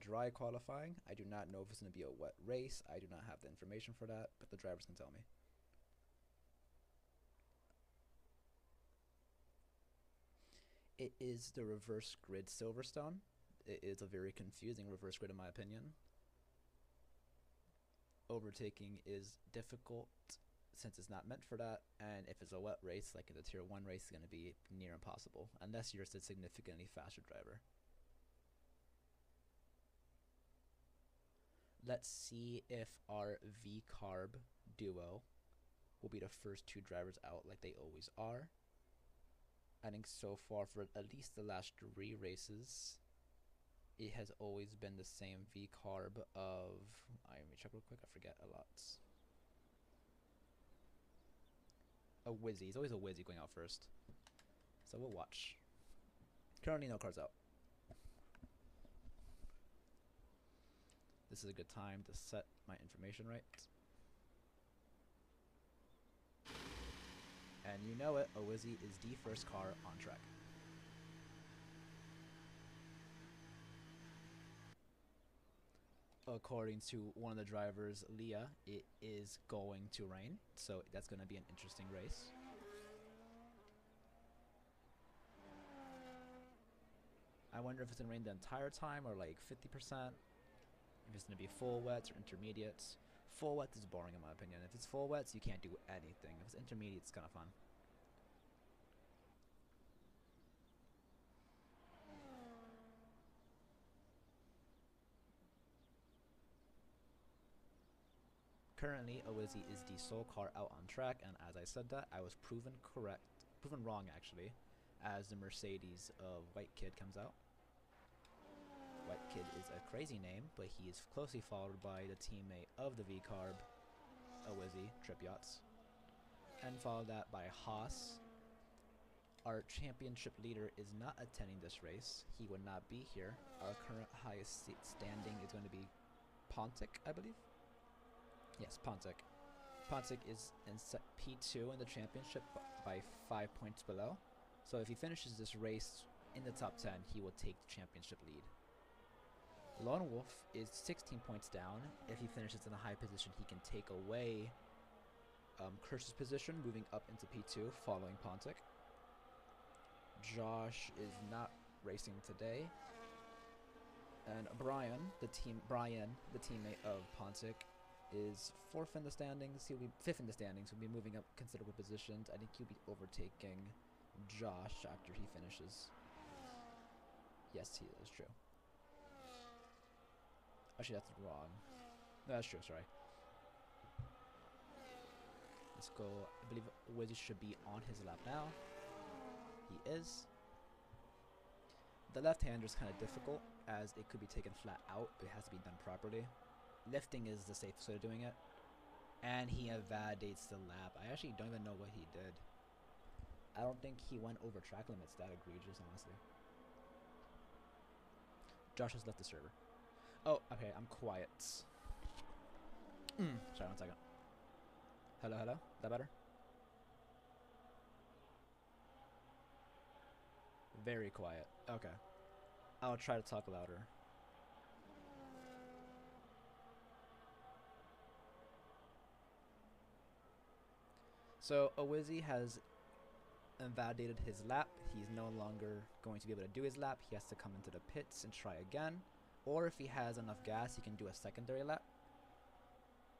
dry qualifying. I do not know if it's going to be a wet race. I do not have the information for that, but the drivers can tell me. It is the reverse grid Silverstone. It is a very confusing reverse grid in my opinion. Overtaking is difficult since it's not meant for that, and if it's a wet race like in the tier 1 race, it's going to be near impossible unless you're a significantly faster driver. Let's see if our V-Carb duo will be the first 2 drivers out like they always are. I think so far for at least the last 3 races, it has always been the same V-Carb of... let me check real quick, I forget a lot. A Wizzy. He's always a Wizzy going out first. So we'll watch. Currently no cars out. This is a good time to set my information right. And you know it, a Wizzy is the first car on track. According to one of the drivers, Leah, it is going to rain, so that's going to be an interesting race. I wonder if it's going to rain the entire time or like 50%. If it's going to be full wets or intermediates. Full wets is boring in my opinion. If it's full wets, you can't do anything. If it's intermediate, it's kind of fun. Currently, a Wizzy is the sole car out on track, and as I said that, I was proven wrong actually, as the Mercedes of White Kid comes out. White Kid is a crazy name, but he is closely followed by the teammate of the V-Carb, a Wizzy, Trip Yachts, and followed that by Haas. Our championship leader is not attending this race. He would not be here. Our current highest standing is going to be Pontic, I believe. Yes, Pontic. Pontic is in P2 in the championship by 5 points below. So if he finishes this race in the top 10, he will take the championship lead. Lone Wolf is 16 points down. If he finishes in a high position, he can take away Kirsch's position, moving up into P2, following Pontic. Josh is not racing today. And Brian, the teammate of Pontic, is 4th in the standings. He'll be 5th in the standings. He'll be moving up considerable positions. I think he'll be overtaking Josh after he finishes. Yes, he is true. Actually, that's wrong. No, that's true. Sorry. Let's go. I believe Wizzy should be on his lap now. He is. The left-hander is kind of difficult, as it could be taken flat out, but it has to be done properly. Lifting is the safest way of doing it. And he invalidates the lap. I actually don't even know what he did. I don't think he went over track limits. That egregious, honestly. Josh has left the server. Oh, okay, I'm quiet. Sorry, 1 second. Hello, hello? Is that better? Very quiet. Okay. I'll try to talk louder. So, Wizzy has invalidated his lap. He's no longer going to be able to do his lap. He has to come into the pits and try again. Or if he has enough gas, he can do a secondary lap.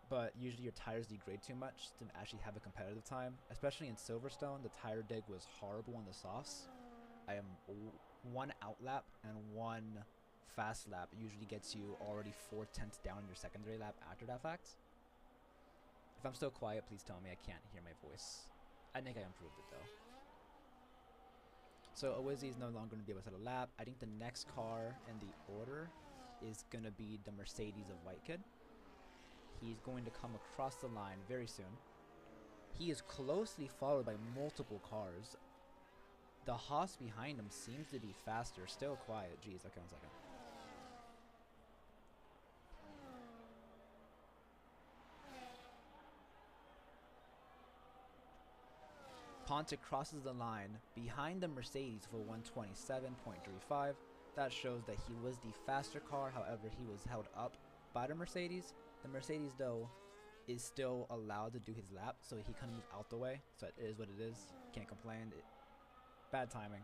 But usually your tires degrade too much to actually have a competitive time. Especially in Silverstone, the tire dig was horrible on the softs. I am 1 out lap and 1 fast lap usually gets you already 4/10 down in your secondary lap after that fact. If I'm still quiet, please tell me. I can't hear my voice. I think I improved it though. So Wizzy is no longer going to be able to set a lap. I think the next car in the order is going to be the Mercedes of White Kid. He's going to come across the line very soon. He is closely followed by multiple cars. The Haas behind him seems to be faster. Still quiet. Jeez, okay, 1 second. Pontic crosses the line behind the Mercedes for 127.35. that shows that he was the faster car. However, he was held up by the Mercedes. The Mercedes, though, is still allowed to do his lap, so he kind of moved out the way. So it is what it is. Can't complain. Bad timing.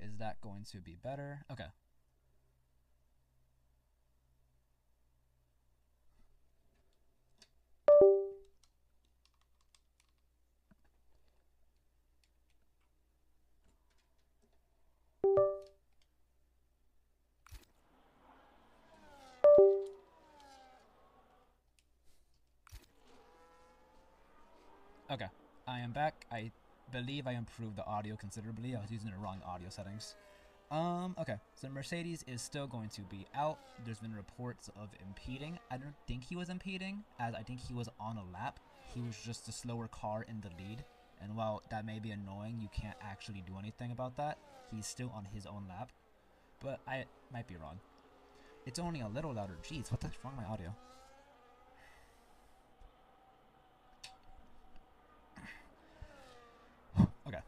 Is that going to be better? Okay. Okay, I am back. I believe I improved the audio considerably. I was using the wrong audio settings. Okay, so Mercedes is still going to be out. There's been reports of impeding. I don't think he was impeding, as I think he was on a lap. He was just a slower car in the lead. And while that may be annoying, you can't actually do anything about that. He's still on his own lap. But I might be wrong. It's only a little louder. Jeez, what the heck's wrong with my audio? Okay.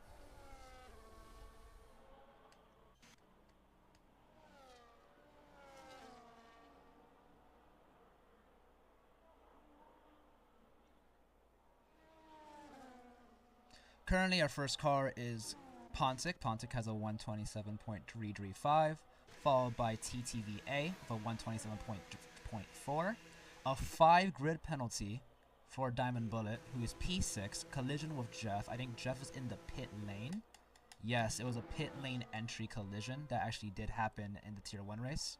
Currently, our first car is Pontic. Pontic has a 127.335, followed by TTVA with a 127.4. A 5 grid penalty for Diamond Bullet, who is P6. Collision with Jeff. I think Jeff is in the pit lane. Yes, it was a pit lane entry collision that actually did happen in the Tier 1 race.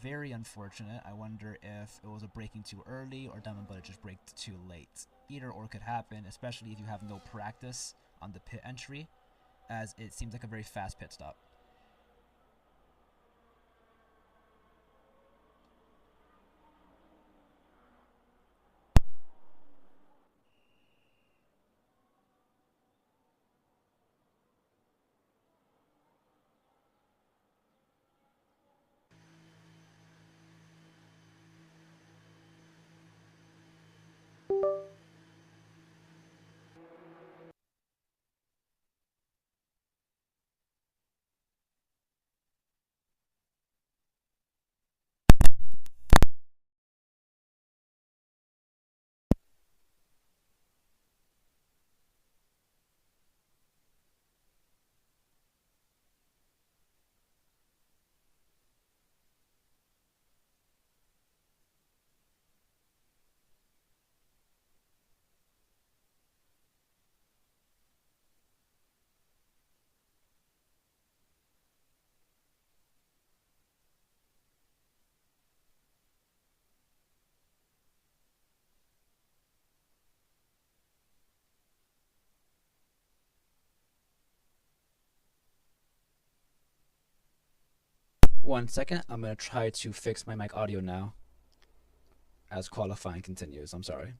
Very unfortunate. I wonder if it was a braking too early or Diamond Bullet just braked too late. Either or could happen, especially if you have no practice on the pit entry, as it seems like a very fast pit stop. One second, I'm going to try to fix my mic audio now as qualifying continues. I'm sorry.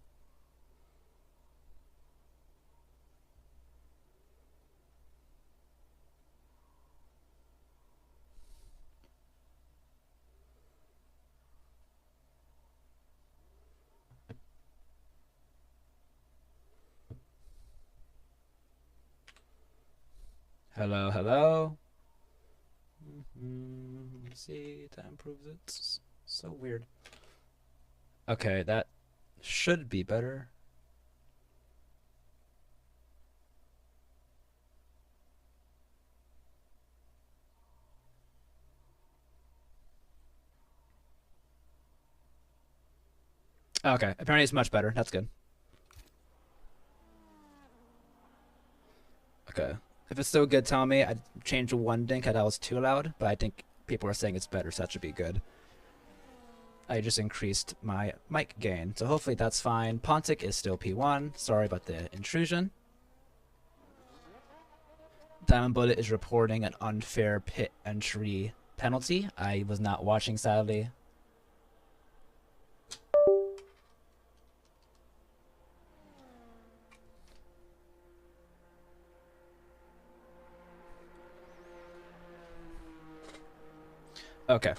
Hello, hello. See, that improves it. It's so weird. Okay, that should be better. Okay, apparently it's much better. That's good. Okay. If it's still good, tell me. I changed one thing because that was too loud, but I think people are saying it's better, so that should be good. I just increased my mic gain, so hopefully that's fine. Pontic is still P1. Sorry about the intrusion. Diamond Bullet is reporting an unfair pit entry penalty. I was not watching, sadly. Okay.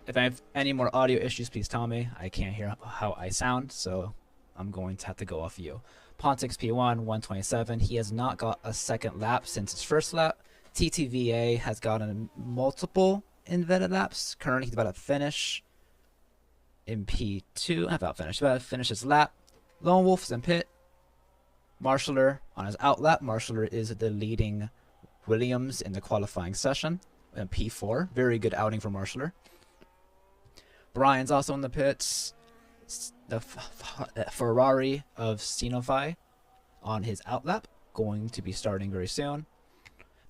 If I have any more audio issues, please tell me. I can't hear how I sound, so I'm going to have to go off you. Pontics P1, 127. He has not got a second lap since his first lap. TTVA has gotten multiple invented laps. Currently, he's about to finish in P2. About finished. About to finish his lap. Lone Wolf is in pit. Marshaller on his out lap. Marshaller is the leading Williams in the qualifying session in P4. Very good outing for Marshaller. Brian's also in the pits. The Ferrari of Sinophi on his outlap, going to be starting very soon.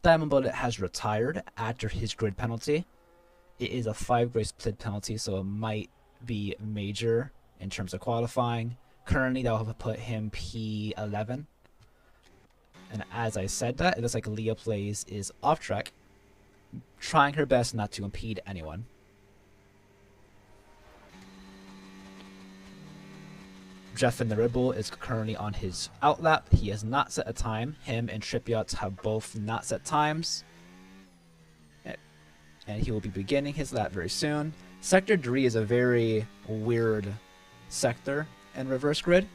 Diamond Bullet has retired after his grid penalty. It is a 5-grid split penalty, so it might be major in terms of qualifying. Currently, that will put him P11. And as I said that, it looks like Leah Plays is off track, trying her best not to impede anyone. Jeff in the Red Bull is currently on his outlap. He has not set a time. Him and Tripyachts have both not set times. And he will be beginning his lap very soon. Sector 3 is a very weird sector in reverse grid.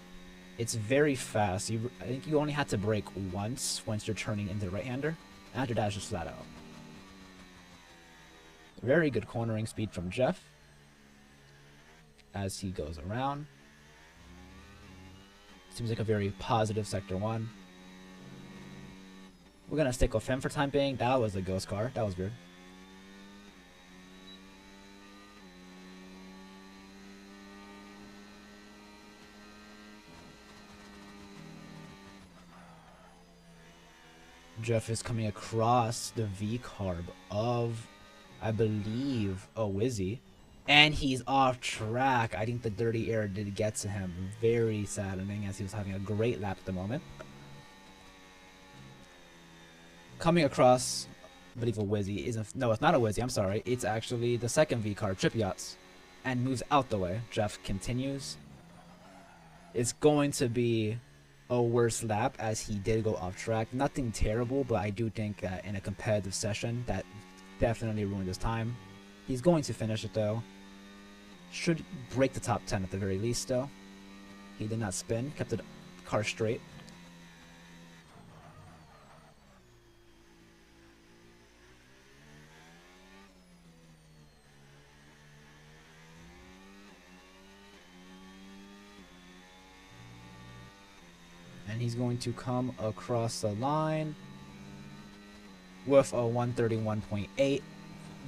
It's very fast. I think you only have to brake once you're turning into the right-hander. After that, it's just flat out. Very good cornering speed from Jeff as he goes around. Seems like a very positive Sector 1. We're going to stick with him for time being. That was a ghost car. That was weird. Jeff is coming across the V-carb of, I believe, a Wizzy. And he's off track. I think the dirty air did get to him. Very saddening, as he was having a great lap at the moment. Coming across, I believe a Wizzy is no, it's not a Wizzy. I'm sorry. It's actually the second V-car, Tripyachts, and moves out the way. Jeff continues. It's going to be a worse lap as he did go off track. Nothing terrible, but I do think that in a competitive session, that definitely ruined his time. He's going to finish it though. Should break the top 10 at the very least though. He did not spin, kept the car straight. And he's going to come across the line with a 131.8.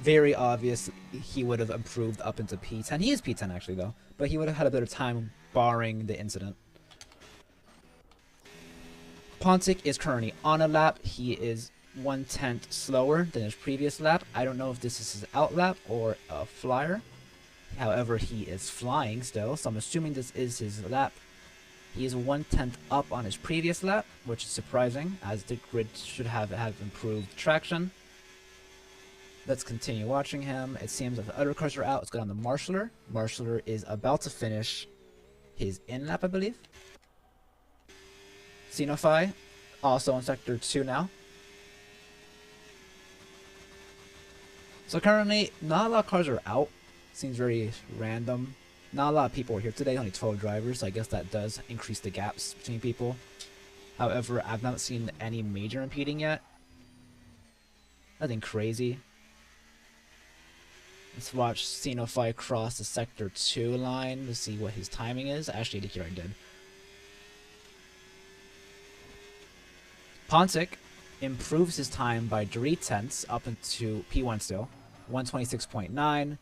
Very obvious he would have improved up into P10. He is P10 actually though, but he would have had a better time barring the incident. Pontic is currently on a lap. He is 1/10 slower than his previous lap. I don't know if this is his out lap or a flyer. However, he is flying still, so I'm assuming this is his lap. He is 1/10 up on his previous lap, which is surprising, as the grid should have improved traction. Let's continue watching him. It seems that the other cars are out. Let's go down to Marshaller. Marshaller is about to finish his in-lap, I believe. Sinophi, also in Sector 2 now. So currently, not a lot of cars are out. Seems very random. Not a lot of people are here today, only 12 drivers, so I guess that does increase the gaps between people. However, I've not seen any major impeding yet. Nothing crazy. Let's watch Sinophi cross the Sector 2 line to see what his timing is. Actually, here I did. Pontic improves his time by 3/10 up into P1 still. 126.9.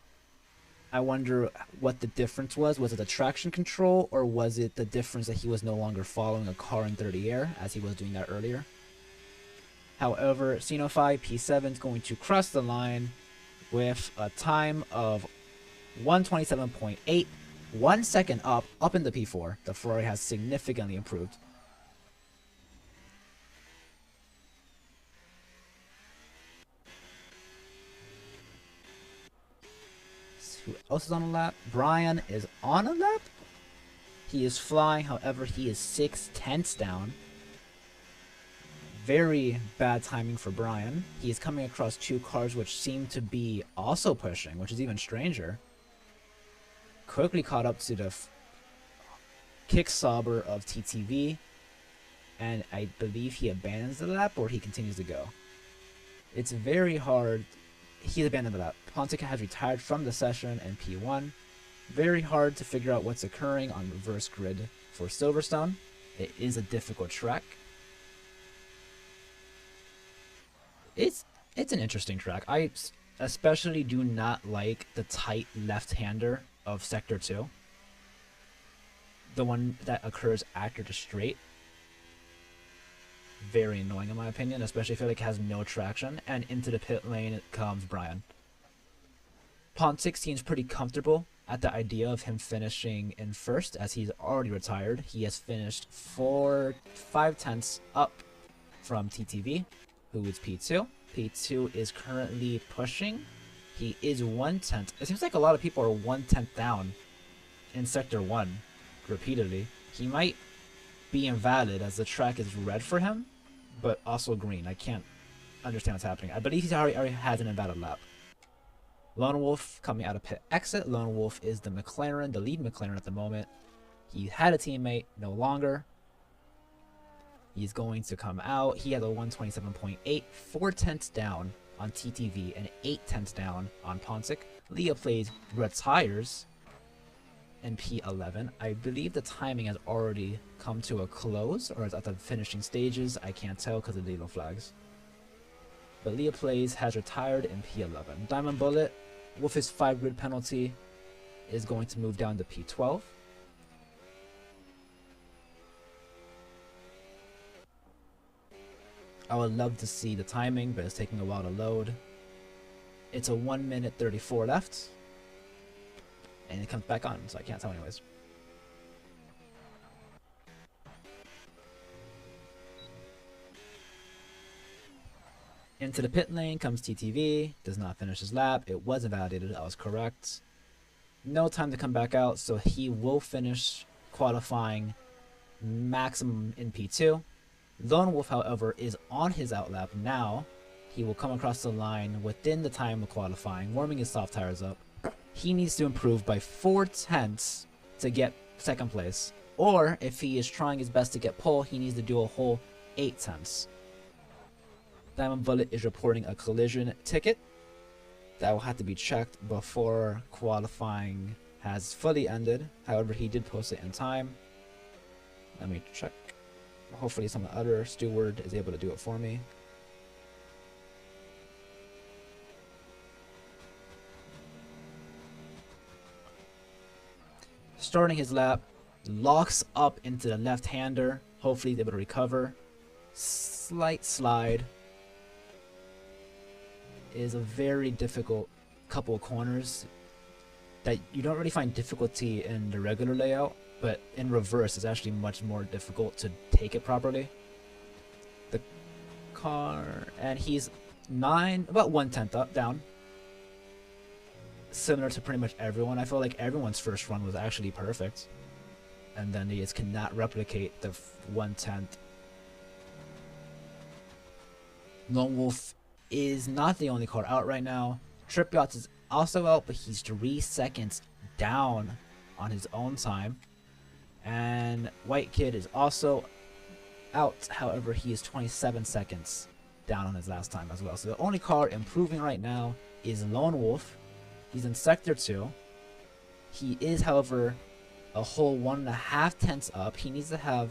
I wonder what the difference was. Was it the traction control, or was it the difference that he was no longer following a car in 30 air, as he was doing that earlier? However, Sinophi P7 is going to cross the line with a time of 127.8, 1 second up into P4. The Ferrari has significantly improved. Who else is on a lap? Brian is on a lap? He is flying, however, he is 6/10 down. Very bad timing for Brian. He is coming across two cars which seem to be also pushing, which is even stranger. Quickly caught up to the kick sobber of TTV, and I believe he abandons the lap or he continues to go. It's very hard. He abandoned the lap. Pontic has retired from the session in P1. Very hard to figure out what's occurring on reverse grid for Silverstone. It is a difficult track. It's an interesting track. I especially do not like the tight left-hander of Sector 2. The one that occurs after the straight. Very annoying in my opinion, especially if it has no traction. And into the pit lane comes Brian. Pontic seems pretty comfortable at the idea of him finishing in first, as he's already retired. He has finished 5/10 up from TTV, who is P2. P2 is currently pushing. He is 1/10. It seems like a lot of people are 1/10 down in Sector 1 repeatedly. He might be invalid as the track is red for him, but also green. I can't understand what's happening. I believe he already has an invalid lap. Lone Wolf coming out of pit exit. Lone Wolf is the McLaren, the lead McLaren at the moment. He had a teammate, no longer. He's going to come out. He has a 127.8, 4/10 down on TTV, and 8/10 down on Pontic. Leah Plays retires in P11. I believe the timing has already come to a close, or is at the finishing stages. I can't tell because of the yellow flags. But Leah Plays has retired in P11. Diamond Bullet, with his 5 grid penalty, is going to move down to P12. I would love to see the timing, but it's taking a while to load. It's a 1 minute 34 left. And it comes back on, so I can't tell anyways. Into the pit lane comes TTV. Does not finish his lap. It was invalidated. I was correct. No time to come back out, so he will finish qualifying maximum in P2. Lone Wolf, however, is on his outlap now. He will come across the line within the time of qualifying, warming his soft tires up. He needs to improve by 4/10 to get second place. Or, if he is trying his best to get pole, he needs to do a whole 8/10. Diamond Bullet is reporting a collision ticket that will have to be checked before qualifying has fully ended. However, he did post it in time. Let me check. Hopefully some other steward is able to do it for me. Starting his lap, locks up into the left-hander. Hopefully he's able to recover. Slight slide. Is a very difficult couple of corners that you don't really find difficulty in the regular layout, but in reverse it's actually much more difficult to take it properly. The car, and he's about 1/10 up, down. Similar to pretty much everyone. I feel like everyone's first run was actually perfect, and then they just cannot replicate the 1/10. Lone Wolf is not the only car out right now. Trip Yachts is also out, but he's 3 seconds down on his own time. And White Kid is also out. However, he is 27 seconds down on his last time as well. So the only car improving right now is Lone Wolf. He's in Sector 2. He is, however, a whole 1.5 tenths up. He needs to have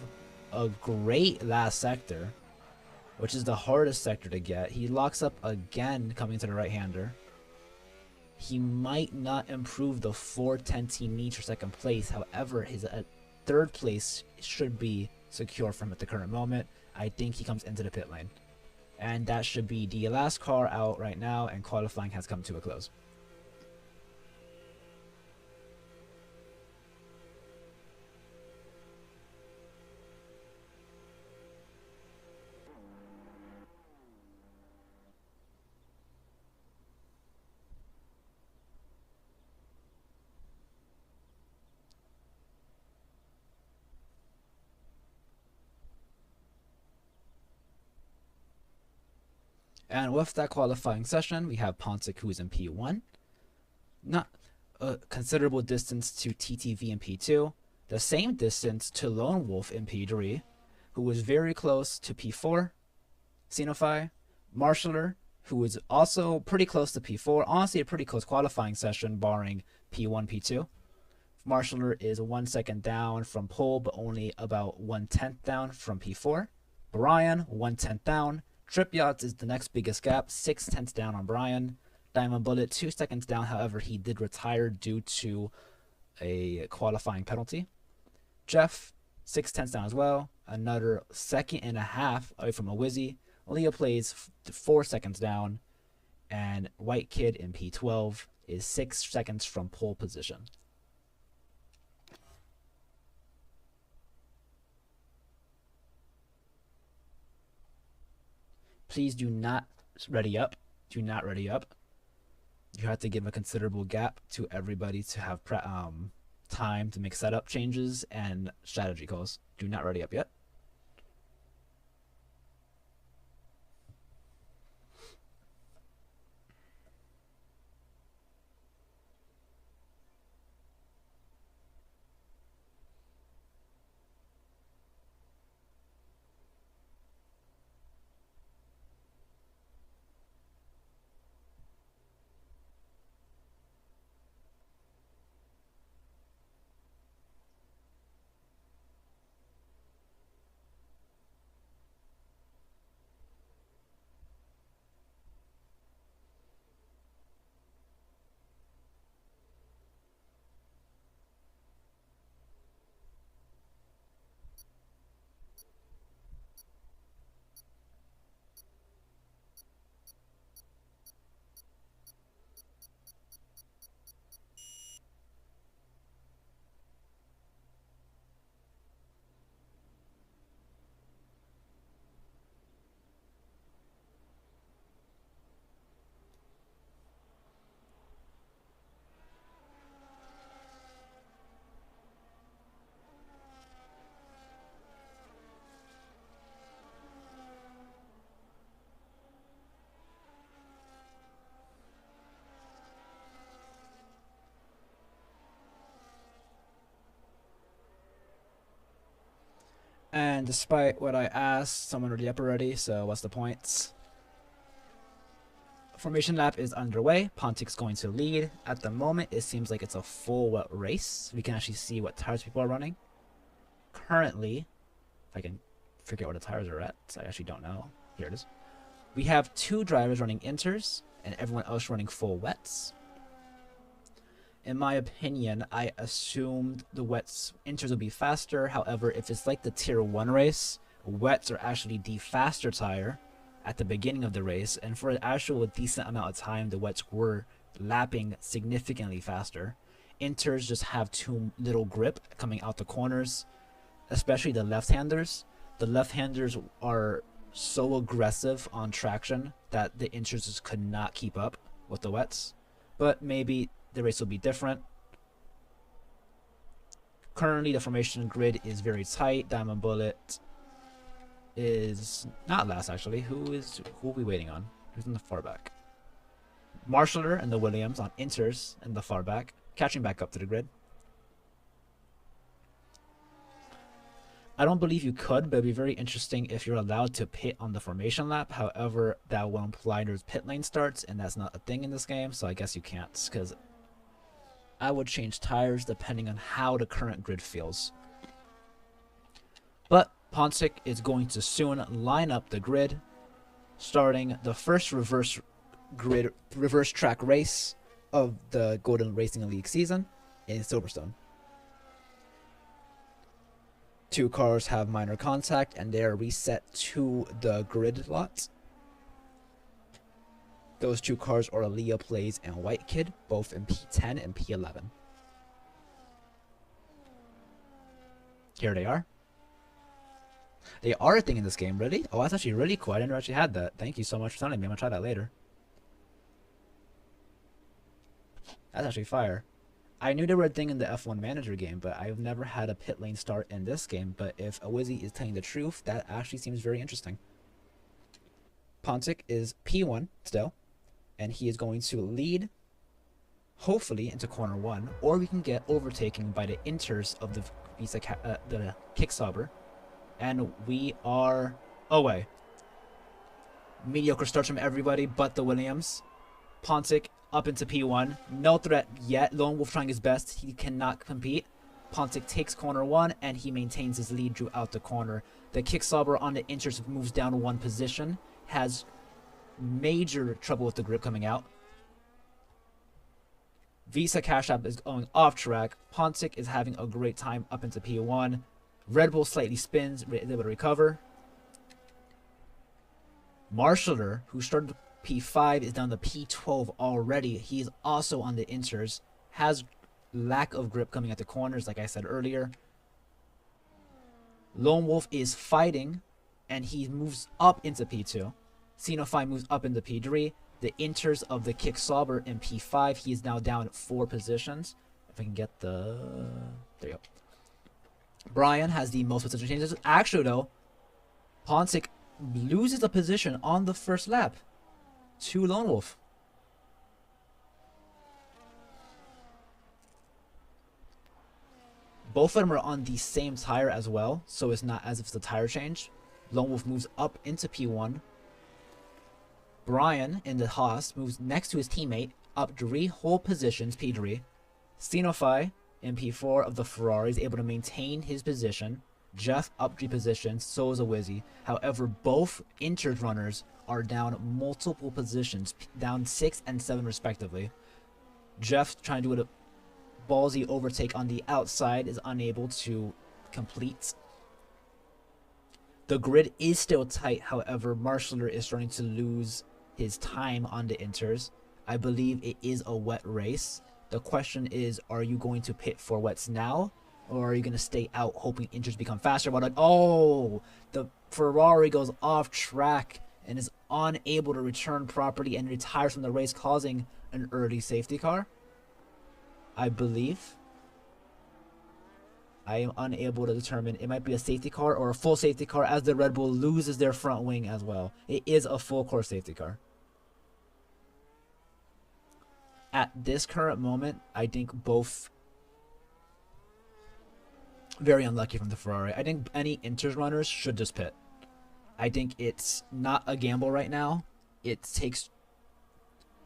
a great last sector, which is the hardest sector to get. He locks up again coming to the right-hander. He might not improve the 4/10 he needs for second place. However, his third place should be secure from at the current moment. I think he comes into the pit lane. And that should be the last car out right now, and qualifying has come to a close. And with that qualifying session, we have Pontic, who's in P1. Not a considerable distance to TTV in P2. The same distance to Lone Wolf in P3, who was very close to P4. Xenophi, Marshaller, who was also pretty close to P4. Honestly, a pretty close qualifying session, barring P1, P2. Marshaller is 1 second down from pole, but only about 1/10 down from P4. Brian, 1/10 down. Trip Yachts is the next biggest gap, 6/10 down on Brian. Diamond Bullet, 2 seconds down. However, he did retire due to a qualifying penalty. Jeff, 6/10 down as well. Another 1.5 away from a Wizzy. Leah plays 4 seconds down. And White Kid in P12 is 6 seconds from pole position. Please do not ready up. Do not ready up. You have to give a considerable gap to everybody to have time to make setup changes and strategy calls. Do not ready up yet. And despite what I asked, someone already up already, so what's the points? Formation lap is underway. Pontic's going to lead. At the moment, it seems like it's a full wet race. We can actually see what tires people are running. Currently, if I can figure out where the tires are at, I actually don't know. Here it is. We have 2 drivers running inters, and everyone else running full wets. In my opinion, I assumed the wets inters will be faster. However, if it's like the tier 1 race, wets are actually the faster tire at the beginning of the race, and for an actual decent amount of time, the wets were lapping significantly faster. Inters just have too little grip coming out the corners, especially the left-handers. The left-handers are so aggressive on traction that the inters just could not keep up with the wets. But maybe the race will be different. Currently, the formation grid is very tight. Diamond Bullet is not last, actually. Who are we waiting on? Who's in the far back? Marshaller and the Williams on inters in the far back, catching back up to the grid. I don't believe you could, but it'd be very interesting if you're allowed to pit on the formation lap. However, that will imply there's pit lane starts, and that's not a thing in this game, so I guess you can't, because I would change tires depending on how the current grid feels. But Pontic is going to soon line up the grid, starting the first reverse track race of the Golden Racing League season in Silverstone. 2 cars have minor contact, and they are reset to the grid lot. Those 2 cars are Aaliyah Plays and White Kid, both in P10 and P11. Here they are. They are a thing in this game, really? Oh, that's actually really cool. I didn't know I actually had that. Thank you so much for telling me. I'm gonna try that later. That's actually fire. I knew they were a thing in the F1 Manager game, but I've never had a pit lane start in this game. But if a Wizzy is telling the truth, that actually seems very interesting. Pontic is P1 still, and he is going to lead, hopefully, into corner 1, or we can get overtaken by the inters of the the Kicksauber, and we are away. Mediocre starts from everybody but the Williams. Pontic up into P1. No threat yet. Lone Wolf trying his best. He cannot compete. Pontic takes corner 1, and he maintains his lead throughout the corner. The Kicksauber on the inters moves down 1 position. Has major trouble with the grip coming out. Visa Cash App is going off track. Pontic is having a great time up into P1. Red Bull slightly spins, able to recover. Marshaller, who started P5, is down to P12 already. He is also on the inters. Has lack of grip coming at the corners, like I said earlier. Lone Wolf is fighting, and he moves up into P2. Xenophi moves up into P3. The inters of the Kicksauber in P5. He is now down 4 positions. If I can get the... There you go. Brian has the most position changes. Actually, though, Pontic loses a position on the first lap to Lone Wolf. Both of them are on the same tire as well, so it's not as if it's a tire change. Lone Wolf moves up into P1. Brian in the Haas moves next to his teammate up 3 whole positions, P3. Xenophi in P4 of the Ferrari is able to maintain his position. Jeff up 3 positions, so is a Wizzy. However, both Inters runners are down multiple positions, down 6 and 7 respectively. Jeff trying to do a ballsy overtake on the outside is unable to complete. The grid is still tight, however, Marshaller is starting to lose his time on the Inters. I believe it is a wet race. The question is, are you going to pit for wets now? Or are you going to stay out hoping Inters become faster? But oh, the Ferrari goes off track and is unable to return properly and retires from the race, causing an early safety car. I believe. I am unable to determine. It might be a safety car or a full safety car, as the Red Bull loses their front wing as well. It is a full course safety car. At this current moment, I think both very unlucky from the Ferrari. I think any Inters runners should just pit. I think it's not a gamble right now. It takes...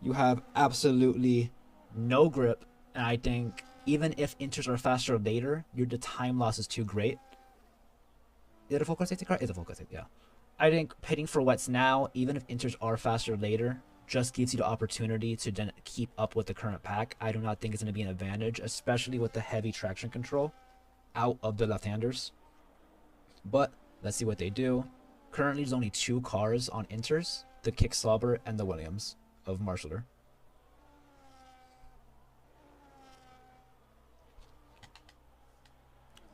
You have absolutely no grip, and I think even if Inters are faster later, the time loss is too great. Is it a full course safety car? It's a full course safety, yeah. I think pitting for wets now, even if Inters are faster later, just gives you the opportunity to then keep up with the current pack. I do not think it's going to be an advantage, especially with the heavy traction control out of the left-handers. But let's see what they do. Currently, there's only 2 cars on Inters, the Kicksauber and the Williams of Marshaller.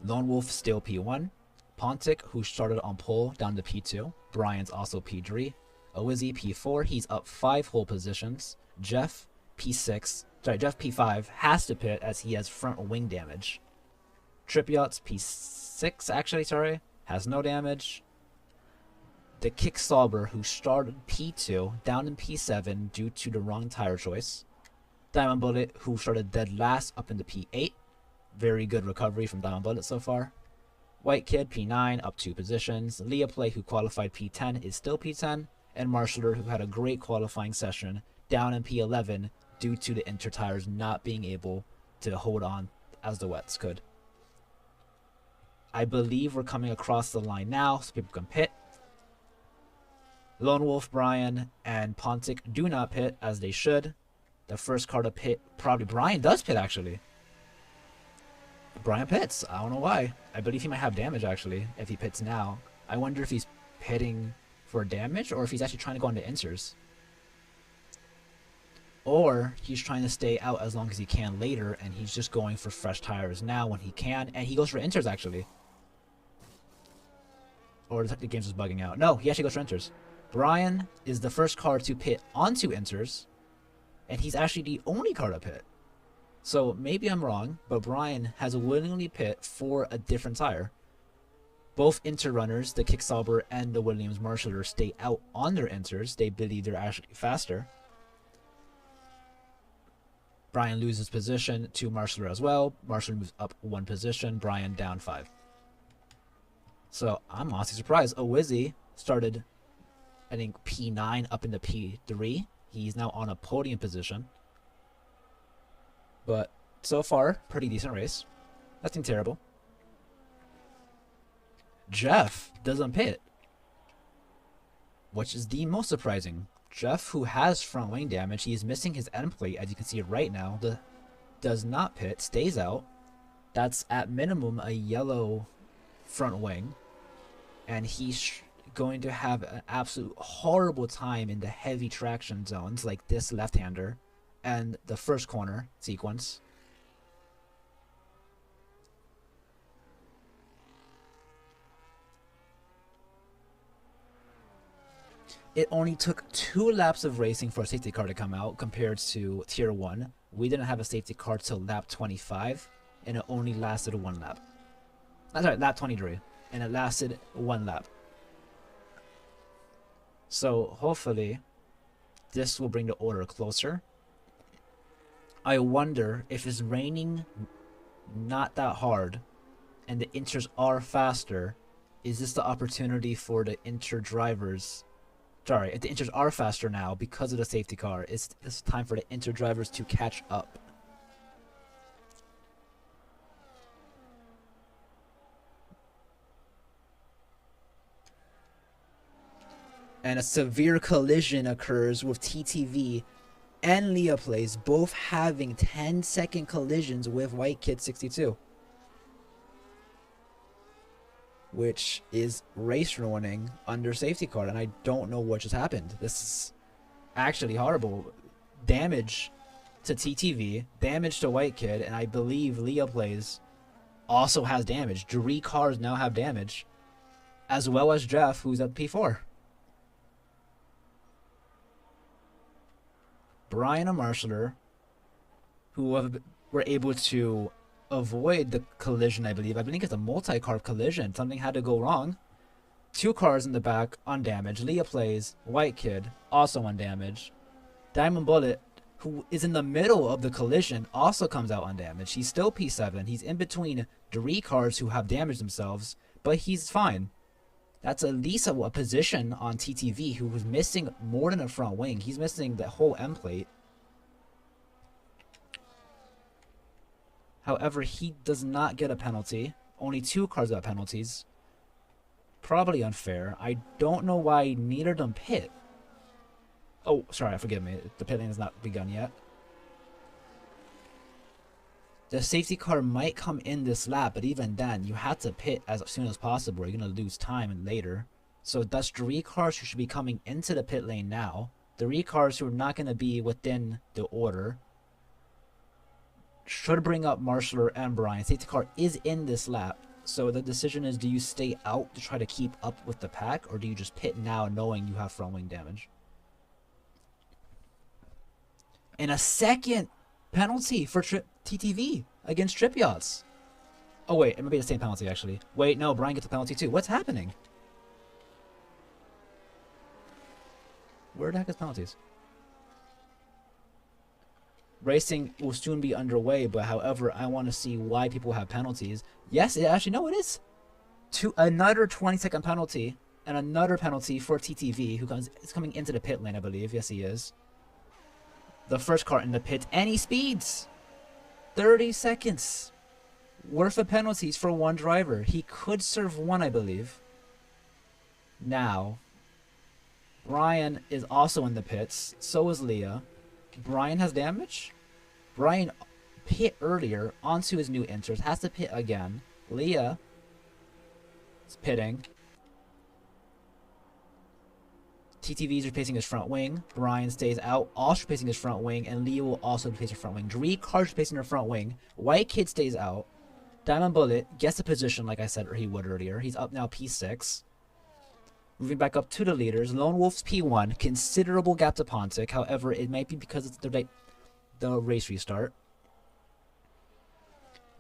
Lone Wolf still P1. Pontic, who started on pole, down to P2. Brian's also P3. Owizzy P4, he's up 5 whole positions. Jeff P6, Jeff P5 has to pit as he has front wing damage. Tripyot's P6, actually, has no damage. The Kicksauber, who started P2, down in P7 due to the wrong tire choice. Diamond Bullet, who started dead last, up into P8. Very good recovery from Diamond Bullet so far. White Kid, P9, up 2 positions. Leah Play, who qualified P10, is still P10. And Marshaller, who had a great qualifying session, down in P11 due to the Inter tires not being able to hold on as the wets could. I believe we're coming across the line now, so people can pit. Lone Wolf, Brian, and Pontic do not pit, as they should. The first car to pit, probably Brian does pit, actually. Brian pits. I don't know why. I believe he might have damage, actually, if he pits now. I wonder if he's pitting for damage, or if he's actually trying to go into Inters. Or he's trying to stay out as long as he can later, and he's just going for fresh tires now when he can, and he goes for Inters, actually. Or the game's just bugging out. No, he actually goes for Inters. Brian is the first car to pit onto Inters, and he's actually the only car to pit. So maybe I'm wrong, but Brian has willingly pit for a different tire. Both Inter runners, the Kicksauber and the Williams Marshaller, stay out on their Inters. They believe they're actually faster. Brian loses position to Marshaller as well. Marshaller moves up 1 position. Brian down 5. So I'm honestly surprised. Owizzy started, I think, P9 up into P3. He's now on a podium position. But so far, pretty decent race. Nothing terrible. Jeff doesn't pit, which is the most surprising. Jeff, who has front wing damage, he's missing his end plate, as you can see right now. Does not pit, stays out. That's at minimum a yellow front wing, and he's going to have an absolute horrible time in the heavy traction zones like this left-hander and the first corner sequence. It only took 2 laps of racing for a safety car to come out compared to Tier 1. We didn't have a safety car till lap 25, and it only lasted 1 lap. That's right, lap 23, and it lasted 1 lap. So hopefully this will bring the order closer. I wonder if it's raining not that hard and the Inters are faster, is this the opportunity for the Inter drivers? Sorry, if the Inters are faster now because of the safety car, it's time for the Inter drivers to catch up. And a severe collision occurs with TTV and Leah Plays both having 10-second collisions with White Kid 62. Which is race ruining under safety car, and I don't know what just happened. This is actually horrible. Damage to TTV, damage to White Kid, and I believe Leah Plays also has damage. 3 cars now have damage, as well as Jeff, who's at P4. Brian and Marshaller, who were able to avoid the collision, I believe. I believe it's a multi-car collision. Something had to go wrong. 2 cars in the back undamaged. Leah Plays, White Kid, also undamaged. Diamond Bullet, who is in the middle of the collision, also comes out undamaged. He's still P7. He's in between 3 cars who have damaged themselves, but he's fine. That's at least a position on TTV, who was missing more than a front wing. He's missing the whole end plate. However, he does not get a penalty. Only 2 cars got penalties. Probably unfair. I don't know why neither of them pit. Oh, sorry, forgive me. The pit lane has not begun yet. The safety car might come in this lap, but even then, you have to pit as soon as possible. You're going to lose time later. So that's 3 cars who should be coming into the pit lane now. 3 cars who are not going to be within the order. Should bring up Marshaller and Brian. Safety car is in this lap. So the decision is, do you stay out to try to keep up with the pack, or do you just pit now knowing you have front wing damage? And a second penalty for TTV against Trip Yachts. Oh wait, it might be the same penalty actually. Wait, no, Brian gets a penalty too. What's happening? Where the heck is penalties? Racing will soon be underway, but however, I want to see why people have penalties. Yes, it actually, no, it is. Another 20-second penalty, and another penalty for TTV, who is coming into the pit lane, I believe. Yes, he is. The first car in the pit, and he speeds. 30 seconds worth of penalties for 1 driver. He could serve 1, I believe. Now, Brian is also in the pits. So is Leah. Brian has damage. Brian pit earlier onto his new Inters. Has to pit again. Leah is pitting. TTV is replacing his front wing. Brian stays out, also replacing his front wing, and Leah will also replace her front wing. 3 cars replacing her front wing. White Kid stays out. Diamond Bullet gets a position, like I said he would earlier. He's up now P6. Moving back up to the leaders. Lone Wolf's P1. Considerable gap to Pontic. However, it might be because it's the race restart.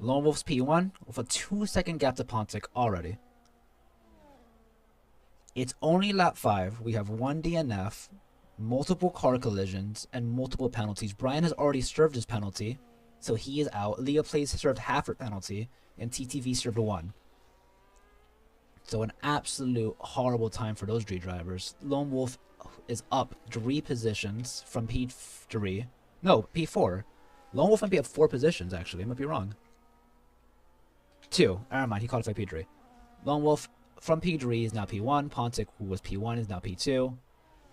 Lone Wolf's P1 with a 2-second gap to Pontic already. It's only lap 5. We have 1 DNF, multiple car collisions, and multiple penalties. Brian has already served his penalty, so he is out. Leah Plays served half her penalty, and TTV served 1. So an absolute horrible time for those 3 drivers. Lone Wolf is up 3 positions from P3. No, P4. Lone Wolf might be up 4 positions, actually. I might be wrong. 2. Never mind, he qualified P3. Lone Wolf from P3 is now P1. Pontic, who was P1, is now P2.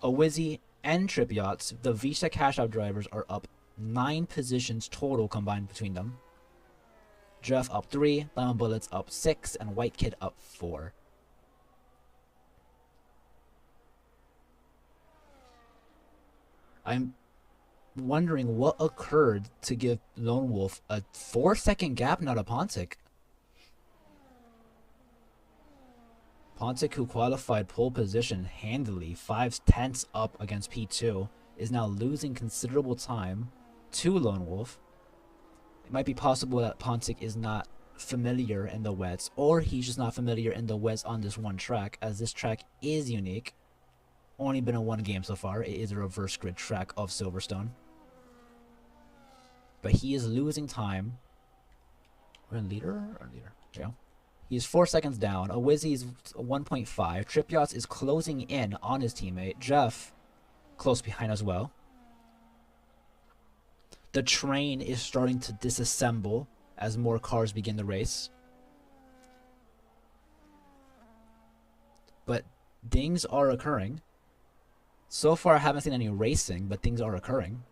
Awizzy and Trip Yachts, the Vista Cash Out drivers, are up 9 positions total combined between them. Jeff up 3, Lemon Bullets up 6, and White Kid up 4. I'm wondering what occurred to give Lone Wolf a 4-second gap, not a Pontic. Pontic, who qualified pole position handily, 5/10 up against P2, is now losing considerable time to Lone Wolf. It might be possible that Pontic is not familiar in the wets, or he's just not familiar in the wets on this one track, as this track is unique. Only been in 1 game so far. It is a reverse grid track of Silverstone. But he is losing time. We're in leader? Or leader? Yeah. He is 4 seconds down. Awizzy is 1.5. Trip Yachts is closing in on his teammate. Jeff close behind as well. The train is starting to disassemble as more cars begin the race. But things are occurring. So far, I haven't seen any racing, but things are occurring.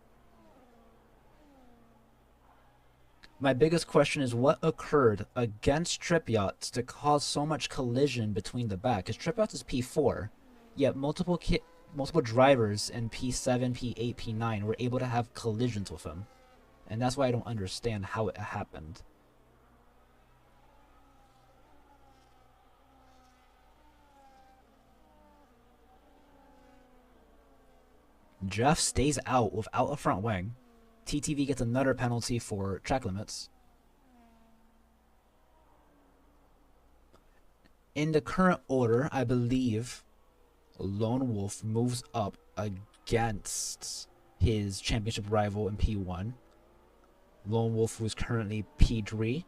My biggest question is what occurred against Trip Yachts to cause so much collision between the back? Because Trip Yachts is P4, yet multiple drivers in P7, P8, P9 were able to have collisions with him. And that's why I don't understand how it happened. Jeff stays out without a front wing. TTV gets another penalty for track limits. In the current order, I believe Lone Wolf moves up against his championship rival in P1. Lone Wolf, who is currently P3,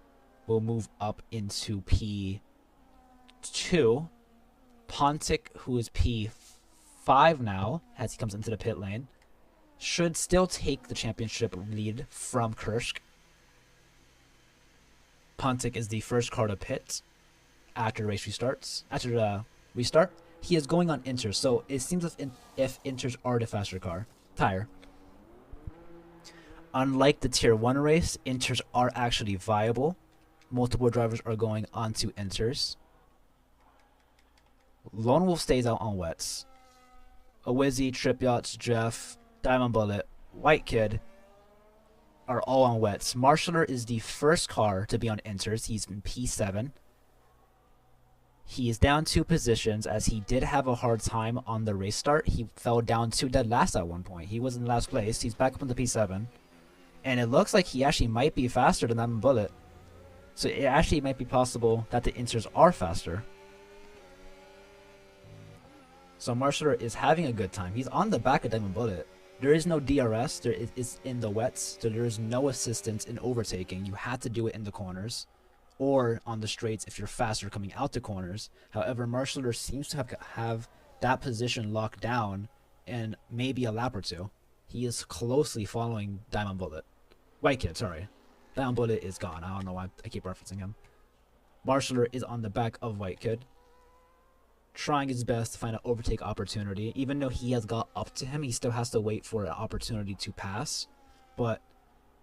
will move up into P2. Pontic, who is P5 now, as he comes into the pit lane, should still take the championship lead from Kursk. Pontic is the first car to pit after the race restarts. After the restart, he is going on Inters, so it seems as if Inters are the faster tire. Unlike the Tier 1 race, Inters are actually viable. Multiple drivers are going onto Inters. Lone Wolf stays out on wets. Awizzy, Trip Yachts, Jeff, Diamond Bullet, White Kid are all on wets. Marshaller is the first car to be on Inters. He's in P7. He is down 2 positions as he did have a hard time on the race start. He fell down to dead last at one point. He was in last place. He's back up into P7. And it looks like he actually might be faster than Diamond Bullet. So it actually might be possible that the Inters are faster. So Marshaller is having a good time. He's on the back of Diamond Bullet. There is no DRS. There is in the wets. So there is no assistance in overtaking. You have to do it in the corners or on the straights if you're faster coming out the corners. However, Marshaller seems to have that position locked down in maybe a lap or 2. He is closely following Diamond Bullet. White Kid, sorry. Diamond Bullet is gone. I don't know why I keep referencing him. Marshaller is on the back of White Kid, trying his best to find an overtake opportunity. Even though he has got up to him, he still has to wait for an opportunity to pass. But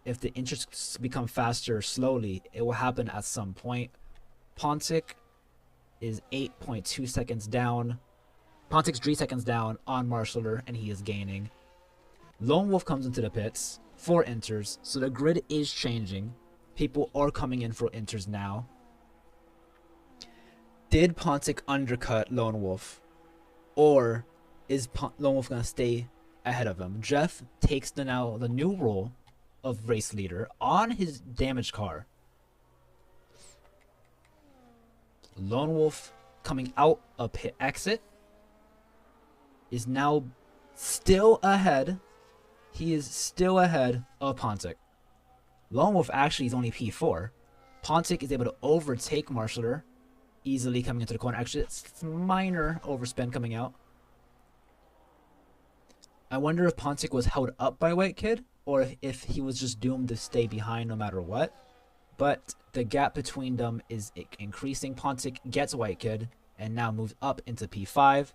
if the Inters become faster slowly, it will happen at some point. Pontic is 8.2 seconds down. Pontic's 3 seconds down on Marshaller, and he is gaining. Lone Wolf comes into the pits for Inters, so the grid is changing. People are coming in for Inters now. Did Pontic undercut Lone Wolf? Or is Lone Wolf going to stay ahead of him? Jeff takes the new role of race leader on his damaged car. Lone Wolf coming out a pit exit is now still ahead. He is still ahead of Pontic. Lone Wolf actually is only P4. Pontic is able to overtake Marshaller easily coming into the corner. Actually, it's minor overspin coming out. I wonder if Pontic was held up by White Kid or if he was just doomed to stay behind no matter what. But the gap between them is increasing. Pontic gets White Kid and now moves up into P5.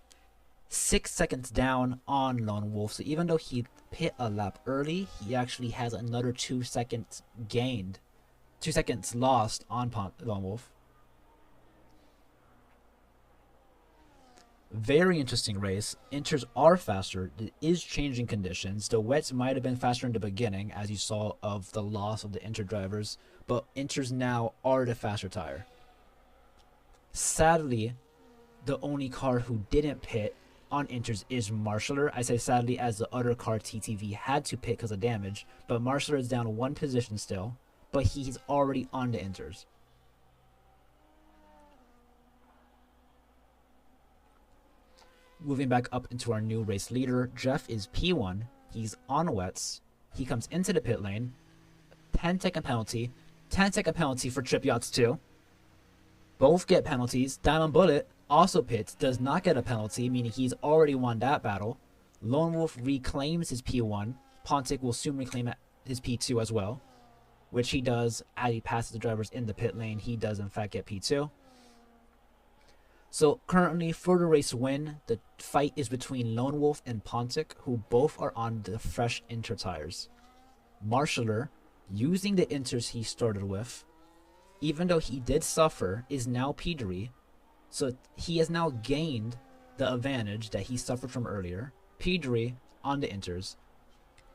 6 seconds down on Lone Wolf. So even though he hit a lap early, he actually has another 2 seconds gained. 2 seconds lost on Lone Wolf. Very interesting race. Inters are faster. It is changing conditions. The wets might have been faster in the beginning, as you saw of the loss of the Inter drivers, but Inters now are the faster tire. Sadly, the only car who didn't pit on Inters is Marshaller. I say sadly as the other car TTV had to pit because of damage, but Marshaller is down 1 position still, but he's already on the Inters. Moving back up into our new race leader, Jeff is P1. He's on wets. He comes into the pit lane. 10-second penalty. 10-second penalty for Trip Yachts too. Both get penalties. Diamond Bullet also pits, does not get a penalty, meaning he's already won that battle. Lone Wolf reclaims his P1. Pontic will soon reclaim his P2 as well, which he does as he passes the drivers in the pit lane. He does in fact get P2. So currently for the race win, the fight is between Lone Wolf and Pontic, who both are on the fresh Inter tires. Marshaller, using the Inters he started with, even though he did suffer, is now P3. So he has now gained the advantage that he suffered from earlier. P3 on the Inters.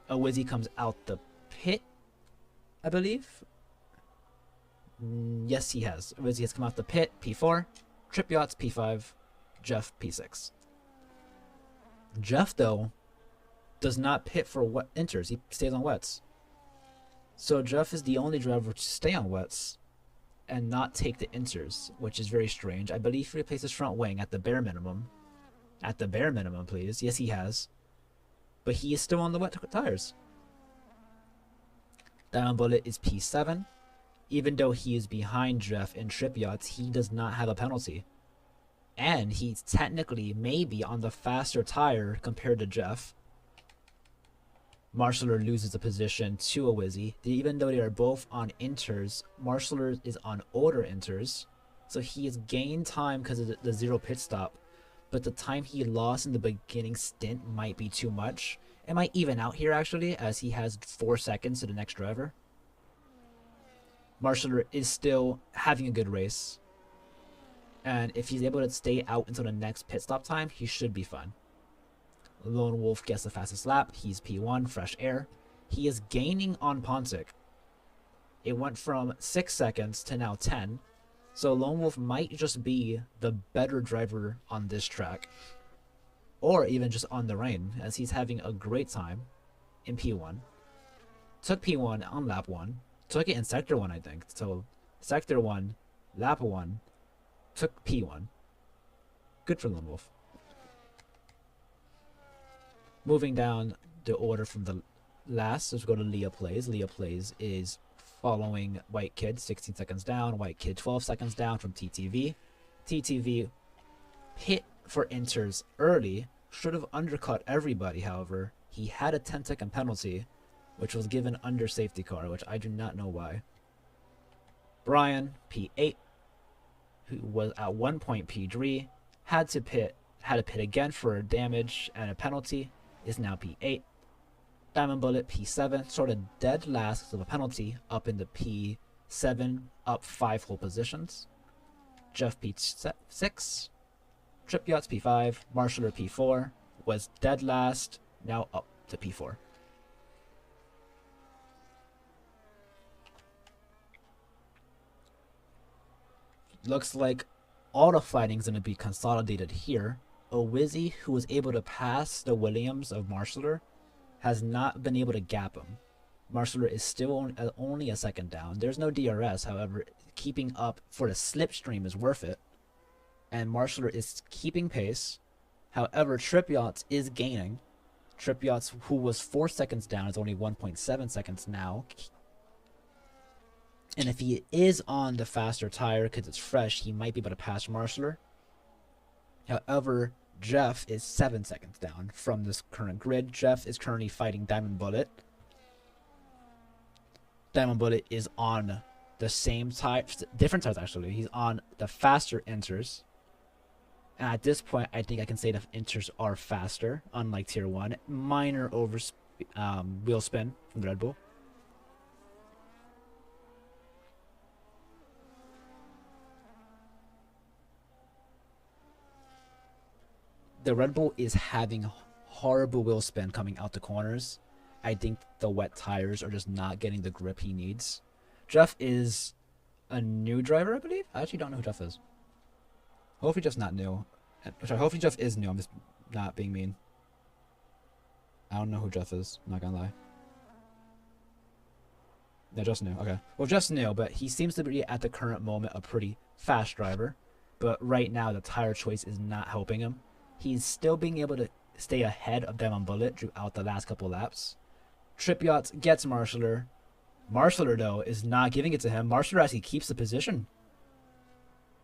Awizzy comes out the pit, I believe. Yes, he has. Awizzy has come out the pit, P4. Trip Yachts P5, Jeff P6. Jeff, though, does not pit for wet Inters. He stays on wets. So Jeff is the only driver to stay on wets and not take the Inters, which is very strange. I believe he replaced his front wing at the bare minimum. At the bare minimum, please. Yes, he has. But he is still on the wet tires. Diamond Bullet is P7. Even though he is behind Jeff in Trip Yachts, he does not have a penalty. And he's technically maybe on the faster tire compared to Jeff. Marshaller loses a position to Awizzy. Even though they are both on Inters, Marshaller is on older Inters. So he has gained time because of the 0 pit stop. But the time he lost in the beginning stint might be too much. It might even out here actually, as he has 4 seconds to the next driver. Marshaller is still having a good race. And if he's able to stay out until the next pit stop time, he should be fine. Lone Wolf gets the fastest lap. He's P1, fresh air. He is gaining on Pontic. It went from 6 seconds to now 10. So Lone Wolf might just be the better driver on this track. Or even just on the rain, as he's having a great time in P1. Took P1 on lap 1. Took it in Sector 1, I think. So, Sector 1, Lap 1, took P1. Good for Lone Wolf. Moving down the order from the last, let's go to Leah Plays. Leah Plays is following White Kid, 16 seconds down. White Kid, 12 seconds down from TTV. TTV hit for Inters early. Should have undercut everybody, however. He had a 10-second penalty, which was given under safety car, which I do not know why. Brian, P8, who was at one point P3, had to pit again for damage and a penalty, is now P8. Diamond Bullet, P7, sort of dead last of a penalty, up in the P7, up 5 whole positions. Jeff, P6. Trip Yachts, P5. Marshaller, P4, was dead last, now up to P4. Looks like all the fighting's going to be consolidated here. Awizzy, who was able to pass the Williams of Marshaller, has not been able to gap him. Marshaller is still only a second down. There's no DRS, however, keeping up for the slipstream is worth it. And Marshaller is keeping pace. However, Trip Yachts is gaining. Trip Yachts, who was 4 seconds down, is only 1.7 seconds now. And if he is on the faster tire because it's fresh, he might be able to pass Marshaller. However, Jeff is 7 seconds down from this current grid. Jeff is currently fighting Diamond Bullet. Diamond Bullet is on the same tire, different tires actually. He's on the faster inters. And at this point, I think I can say the inters are faster, unlike Tier 1. Minor wheel spin from the Red Bull. The Red Bull is having horrible wheel spin coming out the corners. I think the wet tires are just not getting the grip he needs. Jeff is a new driver, I believe. I actually don't know who Jeff is. Hopefully Jeff's not new. Sorry, hopefully Jeff is new. I'm just not being mean. I don't know who Jeff is. I'm not gonna lie. No, Jeff's new. Okay. Well, Jeff's new, but he seems to be, at the current moment, a pretty fast driver. But right now, the tire choice is not helping him. He's still being able to stay ahead of Diamond Bullet throughout the last couple laps. Trip Yachts gets Marshaller. Marshaller, though, is not giving it to him. Marshaller actually keeps the position.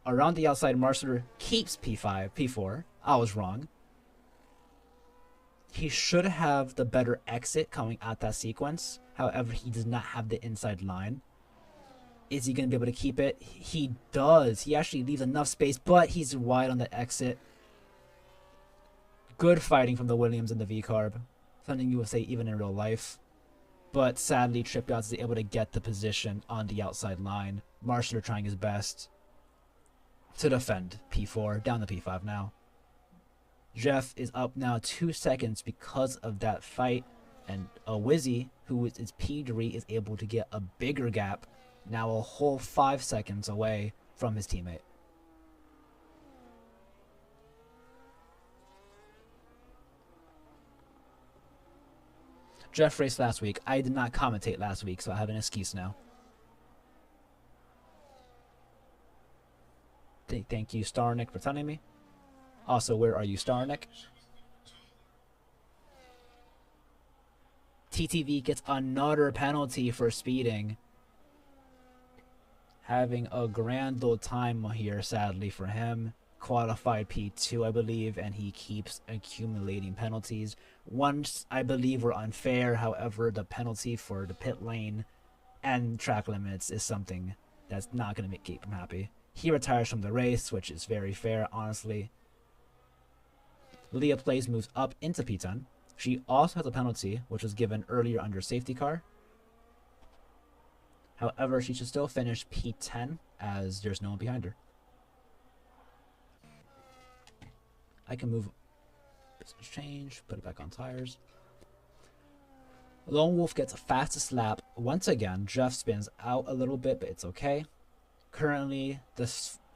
Around the outside, Marshaller keeps P5, P4. I was wrong. He should have the better exit coming out that sequence. However, he does not have the inside line. Is he going to be able to keep it? He does. He actually leaves enough space, but he's wide on the exit. Good fighting from the Williams and the V-Carb. Something you would say even in real life. But sadly, Trip Yachts is able to get the position on the outside line. Marshaller trying his best to defend P4, down to P5 now. Jeff is up now 2 seconds because of that fight. And Wizzy, who is P3, is able to get a bigger gap, now a whole 5 seconds away from his teammate. Jeff raced last week. I did not commentate last week, so I have an excuse now. Thank you, Starnick, for telling me. Also, where are you, Starnick? TTV gets another penalty for speeding. Having a grand old time here, sadly, for him. Qualified P2, I believe, and he keeps accumulating penalties. Once, I believe, were unfair. However, the penalty for the pit lane and track limits is something that's not going to keep him happy. He retires from the race, which is very fair, honestly. Leah Plays moves up into P10. She also has a penalty, which was given earlier under safety car. However, she should still finish P10 as there's no one behind her. I can move, change, put it back on tires. Lone Wolf gets a fastest lap. Once again, Jeff spins out a little bit, but it's okay. Currently, the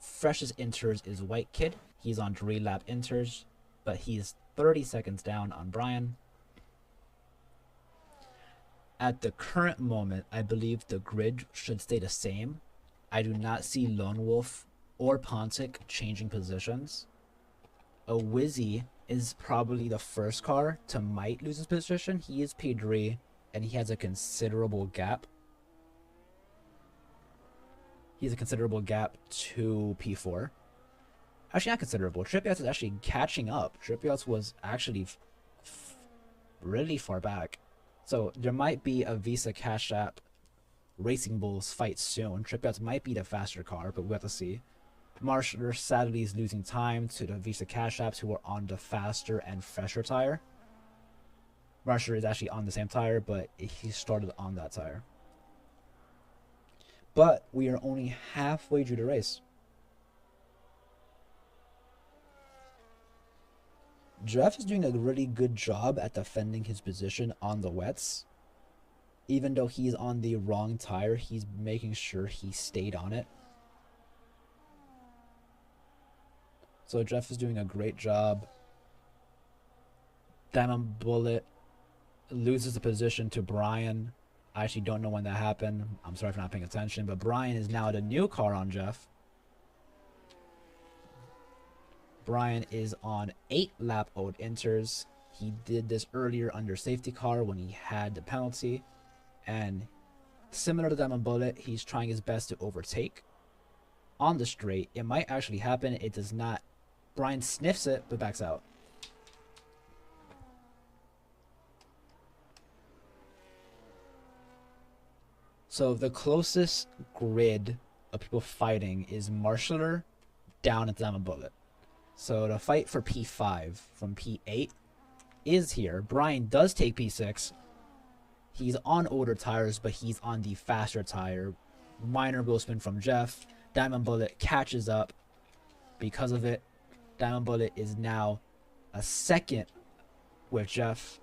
freshest inters is White Kid. He's on 3-lap inters, but he's 30 seconds down on Brian. At the current moment, I believe the grid should stay the same. I do not see Lone Wolf or Pontic changing positions. A Wizzy is probably the first car to might lose his position. He is P3, and he has a considerable gap. He has a considerable gap to P4. Actually, not considerable. Trip Yachts is actually catching up. Trip Yachts was actually really far back. So there might be a Visa Cash App Racing Bulls fight soon. Trip Yachts might be the faster car, but we'll have to see. Marshaller sadly is losing time to the Visa Cash Apps, who are on the faster and fresher tire. Marshaller is actually on the same tire, but he started on that tire. But we are only halfway through the race. Jeff is doing a really good job at defending his position on the wets. Even though he's on the wrong tire, he's making sure he stayed on it. So Jeff is doing a great job. Diamond Bullet loses the position to Brian. I actually don't know when that happened. I'm sorry for not paying attention, but Brian is now the new car on Jeff. Brian is on 8 lap old inters. He did this earlier under safety car when he had the penalty. And similar to Diamond Bullet, he's trying his best to overtake. On the straight, it might actually happen. It does not. Brian sniffs it, but backs out. So the closest grid of people fighting is Marshaller down at Diamond Bullet. So the fight for P5 from P8 is here. Brian does take P6. He's on older tires, but he's on the faster tire. Minor wheel spin from Jeff. Diamond Bullet catches up. Because of it, Diamond Bullet is now a second with Jeff.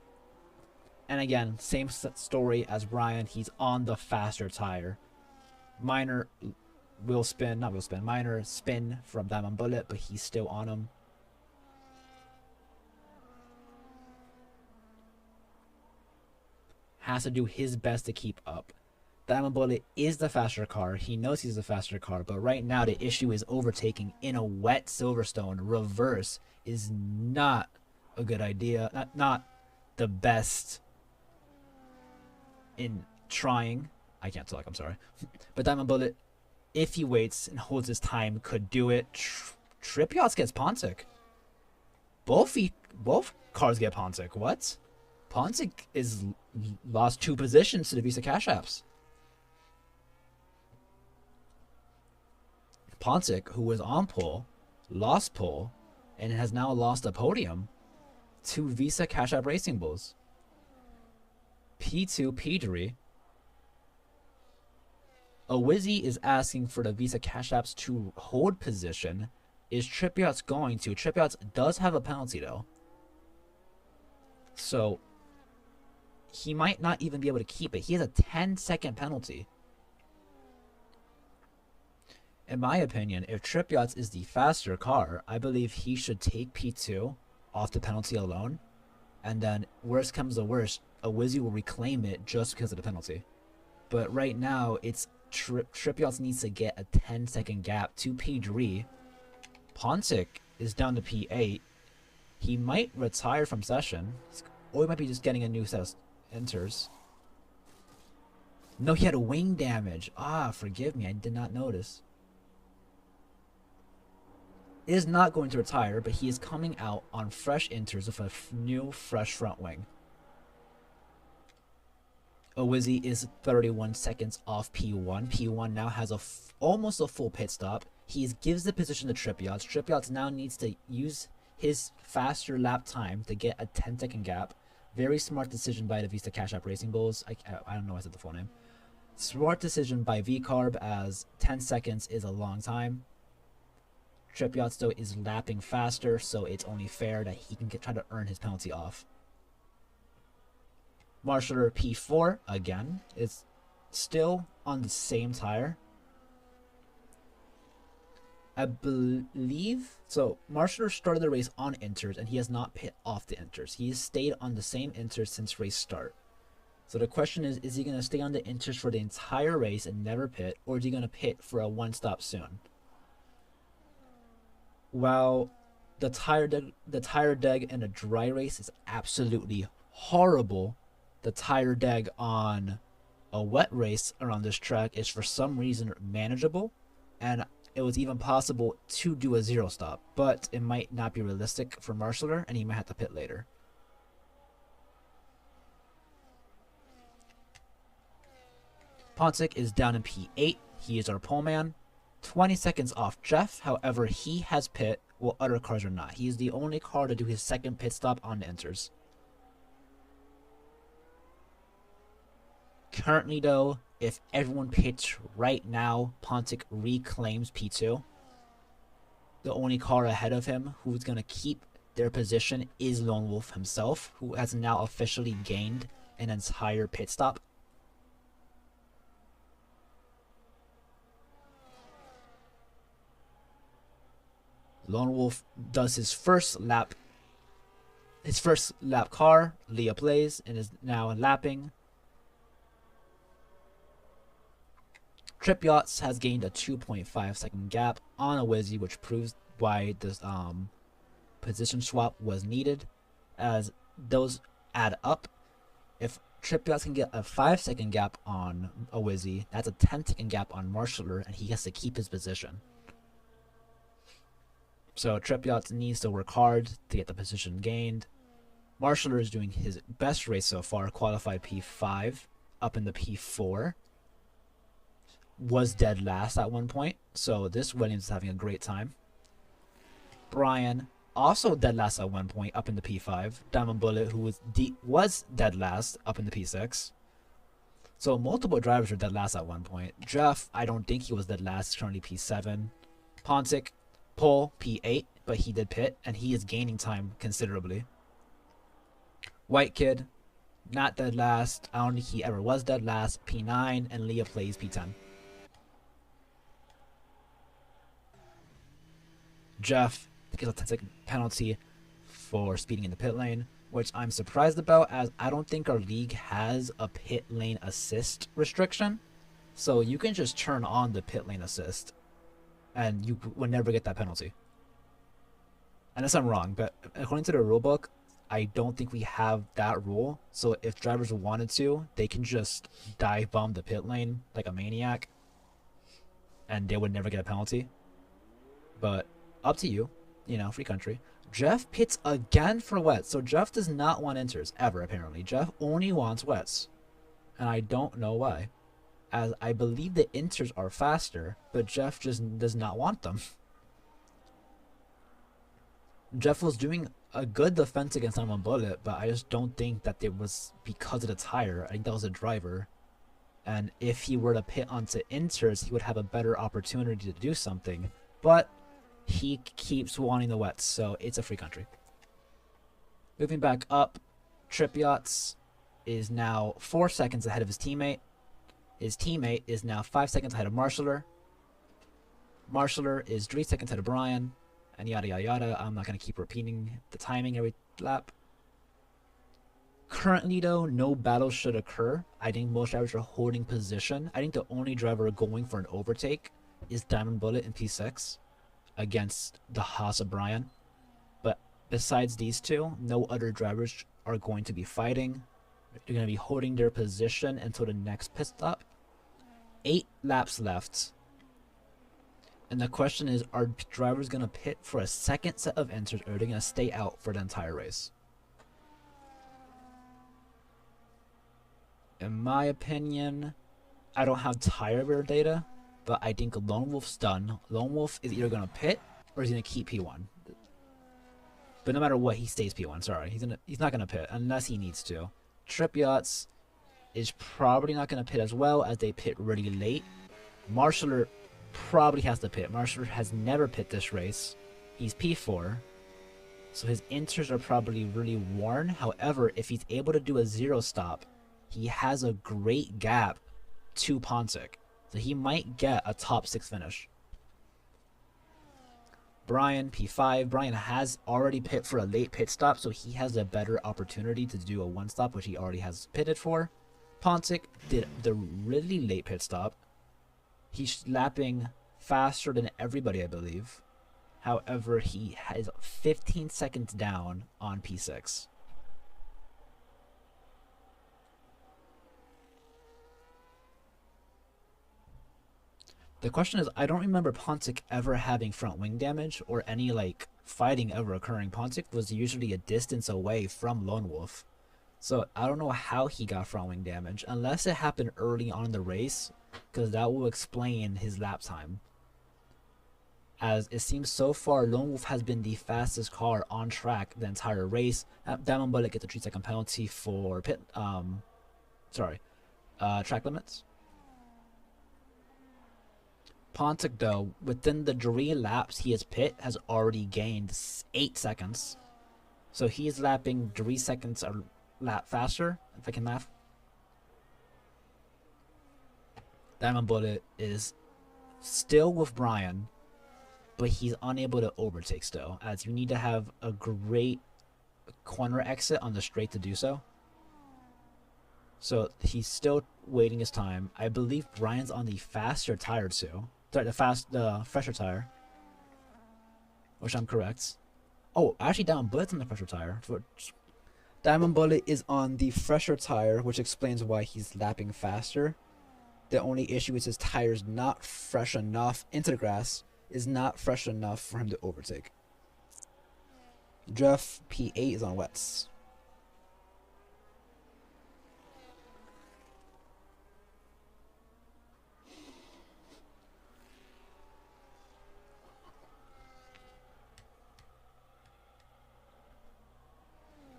And again, same story as Brian. He's on the faster tire. Minor minor spin from Diamond Bullet, but he's still on him. Has to do his best to keep up. Diamond Bullet is the faster car. He knows he's the faster car, but right now the issue is overtaking in a wet Silverstone. Reverse is not a good idea. Not the best in trying. I can't talk, I'm sorry. But Diamond Bullet, if he waits and holds his time, could do it. Trip Yachts gets Pontic. Both cars get Pontic. What? Pontic is lost 2 positions to the Visa Cash Apps. Pontic, who was on pole, lost pole, and has now lost a podium to Visa Cash App Racing Bulls. P2, P3. Awizzy is asking for the Visa Cash Apps to hold position. Is Trip Yachts going to? Trip Yachts does have a penalty though. So he might not even be able to keep it. He has a 10-second penalty. In my opinion, if Trip Yachts is the faster car, I believe he should take P2 off the penalty alone. And then, worst comes to worst, Awizzy will reclaim it just because of the penalty. But right now, it's Trip Yachts needs to get a 10-second gap to P3. Pontic is down to P8. He might retire from session. Or he might be just getting a new set of enters. No, he had a wing damage. Ah, forgive me, I did not notice. Is not going to retire, but he is coming out on fresh inters with a new fresh front wing. Awizzy is 31 seconds off P1. P1 now has almost a full pit stop. He gives the position to Trip Yachts. Trip Yachts now needs to use his faster lap time to get a 10-second gap. Very smart decision by the Visa Cash App Racing Bulls. I don't know I said the full name. Smart decision by VCarb, as 10 seconds is a long time. Trip Yachts, though, is lapping faster, so it's only fair that he can try to earn his penalty off. Marshaller P4, again, is still on the same tire. I believe... So, Marshaller started the race on inters, and he has not pit off the inters. He has stayed on the same inters since race start. So the question is he going to stay on the inters for the entire race and never pit, or is he going to pit for a one-stop soon? While the tire deg in a dry race is absolutely horrible, the tire deg on a wet race around this track is for some reason manageable, and it was even possible to do a 0 stop, but it might not be realistic for Marshaller, and he might have to pit later. Pontic is down in P8. He is our pole man. 20 seconds off Jeff. However, he has pit while other cars are not. He is the only car to do his second pit stop on the inters. Currently, though, if everyone pits right now, Pontic reclaims P2. The only car ahead of him who's going to keep their position is Lone Wolf himself, who has now officially gained an entire pit stop. Lone Wolf does his first lap car, Leah plays, and is now lapping. Trip Yachts has gained a 2.5 second gap on Awizzy, which proves why this position swap was needed, as those add up. If Trippiott can get a 5-second gap on Awizzy, that's a 10-second gap on Marshaller, and he has to keep his position. So Trippiott needs to work hard to get the position gained. Marshaller is doing his best race so far, qualified P5, up in the P4. Was dead last at one point, so this Williams is having a great time. Brian, also dead last at one point, up in the P5. Diamond Bullet, who was dead last, up in the P6. So multiple drivers are dead last at one point. Jeff, I don't think he was dead last, currently P7. Pontic, pole, P8, but he did pit, and he is gaining time considerably. White Kid, not dead last. I don't think he ever was dead last, P9, and Leah plays P10. Jeff gets a 10-second penalty for speeding in the pit lane, which I'm surprised about, as I don't think our league has a pit lane assist restriction. So you can just turn on the pit lane assist, and you will never get that penalty. Unless I'm wrong, but according to the rulebook, I don't think we have that rule. So if drivers wanted to, they can just dive bomb the pit lane like a maniac, and they would never get a penalty. But up to you, you know, free country. Jeff pits again for wets, so Jeff does not want inters ever, apparently. Jeff only wants wets, and I don't know why, as I believe the inters are faster, but Jeff just does not want them. Jeff was doing a good defense against Diamond Bullet, but I just don't think that it was because of the tire. I think that was a driver, and if he were to pit onto inters, he would have a better opportunity to do something, but he keeps wanting the wets, so it's a free country. Moving back up, Trippiott is now 4 seconds ahead of his teammate. His teammate is now 5 seconds ahead of Marshaller. Marshaller is 3 seconds ahead of Brian, and yada yada yada. I'm not going to keep repeating the timing every lap. Currently though, no battle should occur. I think most drivers are holding position. I think the only driver going for an overtake is Diamond Bullet in P6 against the Haas of Brian. But besides these two, no other drivers are going to be fighting. They're going to be holding their position until the next pit stop. 8 laps left. And the question is, are drivers going to pit for a second set of enters, or are they going to stay out for the entire race? In my opinion, I don't have tire wear data, but I think Lone Wolf's done. Lone Wolf is either going to pit or he's going to keep P1. But no matter what, he stays P1. Sorry, he's not going to pit unless he needs to. Trippiott is probably not going to pit as well, as they pit really late. Marshaller probably has to pit. Marshaller has never pit this race. He's P4. So his inters are probably really worn. However, if he's able to do a 0 stop, he has a great gap to Pontic. So he might get a top 6 finish. Brian, P5. Brian has already pit for a late pit stop, so he has a better opportunity to do a 1 stop, which he already has pitted for. Pontic did the really late pit stop. He's lapping faster than everybody, I believe. However, he has 15 seconds down on P6. The question is, I don't remember Pontic ever having front wing damage or any like fighting ever occurring. Pontic was usually a distance away from Lone Wolf. So I don't know how he got front wing damage, unless it happened early on in the race, because that will explain his lap time. As it seems so far, Lone Wolf has been the fastest car on track the entire race. Diamond Bullet gets a 3-second penalty for track limits. Pontic, though, within the 3 laps he has pit, has already gained 8 seconds. So he is lapping 3 seconds a lap faster, if I can math. Diamond Bullet is still with Brian, but he's unable to overtake still, as you need to have a great corner exit on the straight to do so. So he's still waiting his time. I believe Brian's on the faster tire too. The fresher tire, which I'm correct. Oh, actually, Diamond Bullet's on the fresher tire. Diamond Bullet is on the fresher tire, which explains why he's lapping faster. The only issue is his tire's not fresh enough into the grass, is not fresh enough for him to overtake. Jeff P8 is on wets.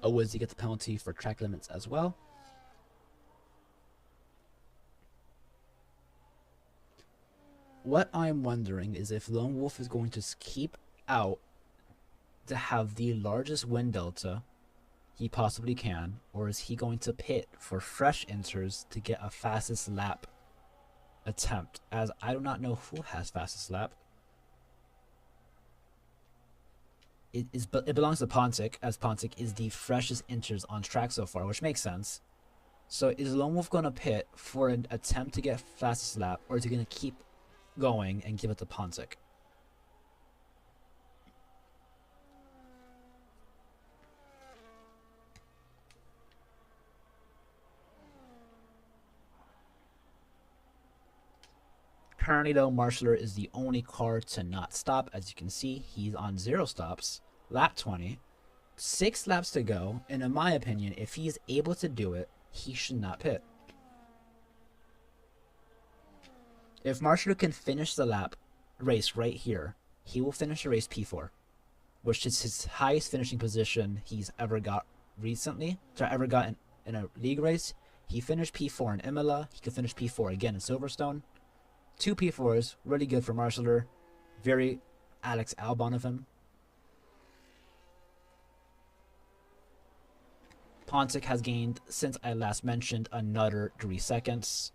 Owizzy gets a penalty for track limits as well. What I'm wondering is if Lone Wolf is going to keep out to have the largest wind delta he possibly can, or is he going to pit for fresh inters to get a fastest lap attempt, as I do not know who has fastest lap. It belongs to Pontic, as Pontic is the freshest inters on track so far, which makes sense. So is Lone Wolf going to pit for an attempt to get fastest lap, or is he going to keep going and give it to Pontic? Currently, though, Marshaller is the only car to not stop. As you can see, he's on 0 stops, lap 20, 6 laps to go, and in my opinion, if he's able to do it, he should not pit. If Marshaller can finish the race right here, he will finish the race P4, which is his highest finishing position he's ever got recently, ever got in a league race. He finished P4 in Imola, he could finish P4 again in Silverstone. 2 P4s, really good for Marshaller. Very Alex Albon of him. Pontic has gained, since I last mentioned, another 3 seconds.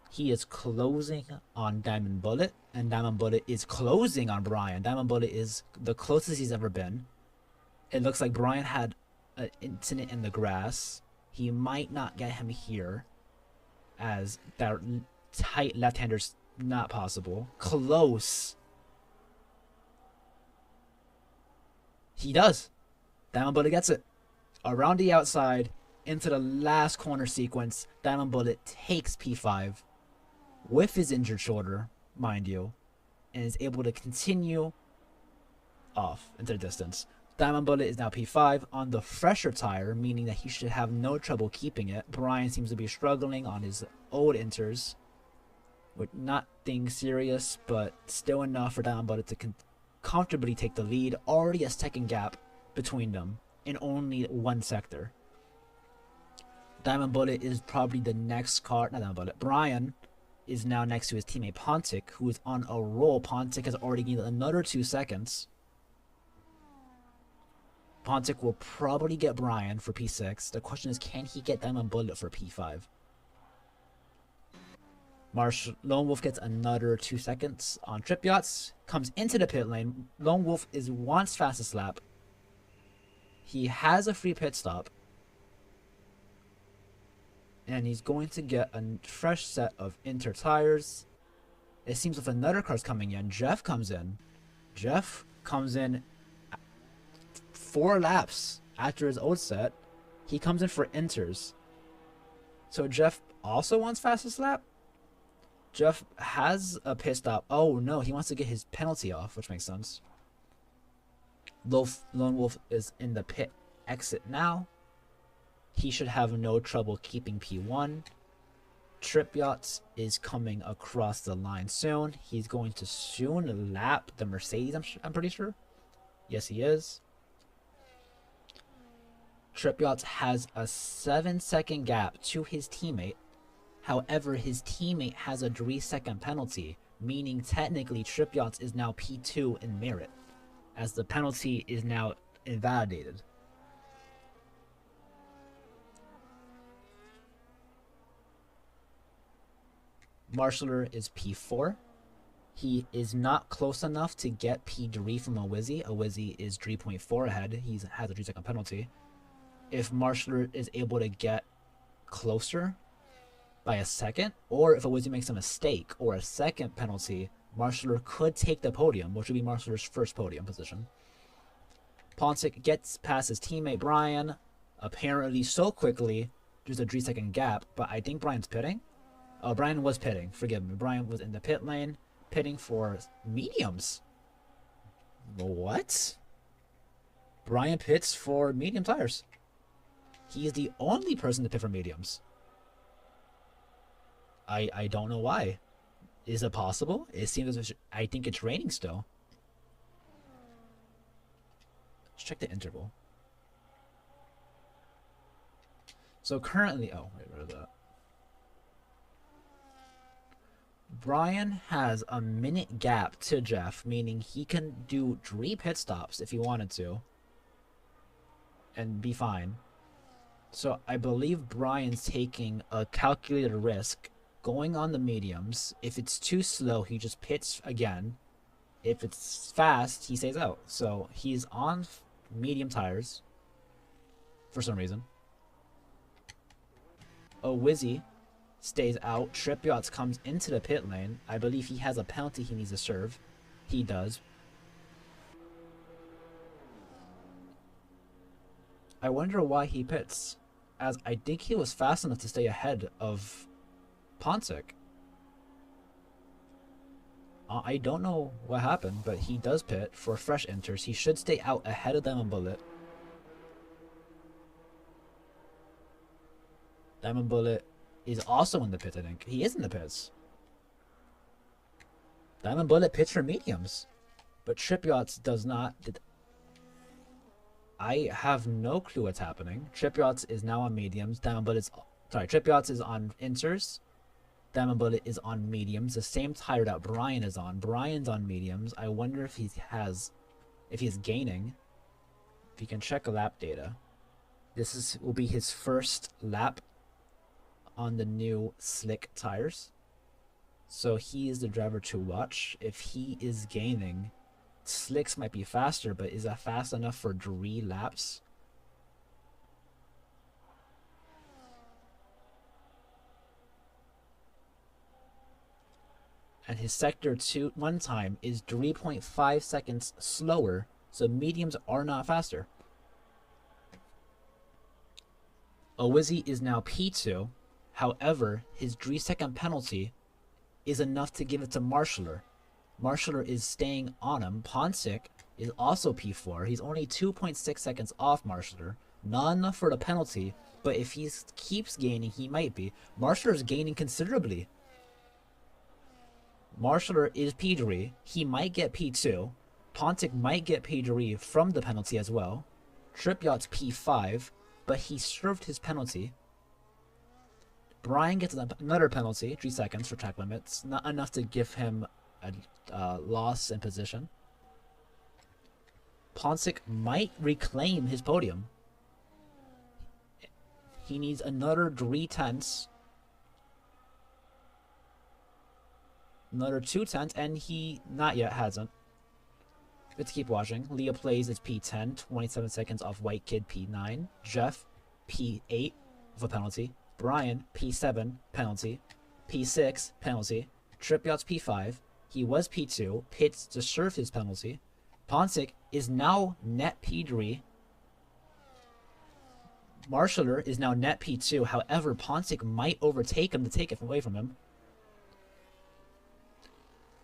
He is closing on Diamond Bullet, and Diamond Bullet is closing on Brian. Diamond Bullet is the closest he's ever been. It looks like Brian had an incident in the grass. He might not get him here, as that tight left-hander's not possible. Close. He does. Diamond Bullet gets it. Around the outside, into the last corner sequence, Diamond Bullet takes P5 with his injured shoulder, mind you, and is able to continue off into the distance. Diamond Bullet is now P5 on the fresher tire, meaning that he should have no trouble keeping it. Brian seems to be struggling on his old inters, with nothing serious, but still enough for Diamond Bullet to comfortably take the lead. Already a second gap between them in only one sector. Diamond Bullet is probably the next car. Not Diamond Bullet. Brian is now next to his teammate Pontic, who is on a roll. Pontic has already gained another 2 seconds. Pontic will probably get Brian for P6. The question is, can he get Diamond Bullet for P5? Lone Wolf gets another 2 seconds on Trip Yachts. Comes into the pit lane. Lone Wolf wants fastest lap. He has a free pit stop. And he's going to get a fresh set of inter tires. It seems if another car's coming in. Jeff comes in. Jeff comes in 4 laps after his old set. He comes in for inters. So Jeff also wants fastest lap? Jeff has a pit stop. Oh no, he wants to get his penalty off, which makes sense. Lone Wolf is in the pit exit now. He should have no trouble keeping P1. Trip Yachts is coming across the line soon. He's going to soon lap the Mercedes, I'm pretty sure. Yes, he is. Trip Yachts has a 7-second gap to his teammate. However, his teammate has a 3-second penalty, meaning technically Trip Yachts is now P2 in merit, as the penalty is now invalidated. Marshaller is P4. He is not close enough to get P3 from Owizzy. Owizzy is 3.4 ahead. He has a 3-second penalty. If Marshaller is able to get closer by a second, or if Owizzy makes a mistake or a second penalty, Marshaller could take the podium, which would be Marshaller's first podium position. Pontic gets past his teammate Brian, apparently so quickly. There's a 3-second gap, but I think Brian's pitting. Oh, Brian was pitting. Forgive me. Brian was in the pit lane, pitting for mediums. What? Brian pits for medium tires. He is the only person to pit for mediums. I don't know why. Is it possible? It seems as I think it's raining still. Let's check the interval. So currently, oh, wait, where is that? Brian has a minute gap to Jeff, meaning he can do 3 pit stops if he wanted to and be fine. So I believe Brian's taking a calculated risk going on the mediums. If it's too slow, he just pits again. If it's fast, he stays out. So he's on medium tires for some reason. Oh, Wizzy stays out. Trip Yachts comes into the pit lane. I believe he has a penalty he needs to serve. He does. I wonder why he pits, as I think he was fast enough to stay ahead of Pontic. I don't know what happened, but he does pit for fresh enters. He should stay out ahead of Diamond Bullet. Diamond Bullet is also in the pit, I think. He is in the pits. Diamond Bullet pits for mediums, but Trip Yachts does not. I have no clue what's happening. Trip Yachts is now on mediums. Trip Yachts is on inters. Diamond Bullet is on mediums. The same tire that Brian is on. Brian's on mediums. I wonder if he's gaining. If you can check lap data. Will be his first lap on the new slick tires. So he is the driver to watch. If he is gaining, slicks might be faster, but is that fast enough for 3 laps? And his sector 1 time is 3.5 seconds slower, so mediums are not faster. Owizzy is now P2. However, his 3-second penalty is enough to give it to Marshaller. Marshaller is staying on him. Pontic is also P4. He's only 2.6 seconds off Marshaller. Not enough for the penalty, but if he keeps gaining, he might be. Marshaller is gaining considerably. Marshaller is P3. He might get P2. Pontic might get P3 from the penalty as well. Trip Yacht's P5, but he served his penalty. Brian gets another penalty, 3 seconds for track limits. Not enough to give him a loss in position. Pontic might reclaim his podium. He needs another 3 tenths. Another 2 tenths, and he not yet hasn't. Let's keep watching. Leah Plays is P10, 27 seconds off White Kid P9. Jeff, P8 of a penalty. Brian, P7, penalty. P6, penalty. Trip Yachts P5. He was P2, pits to serve his penalty. Pontic is now net P3. Marshaller is now net P2. However, Pontic might overtake him to take it away from him.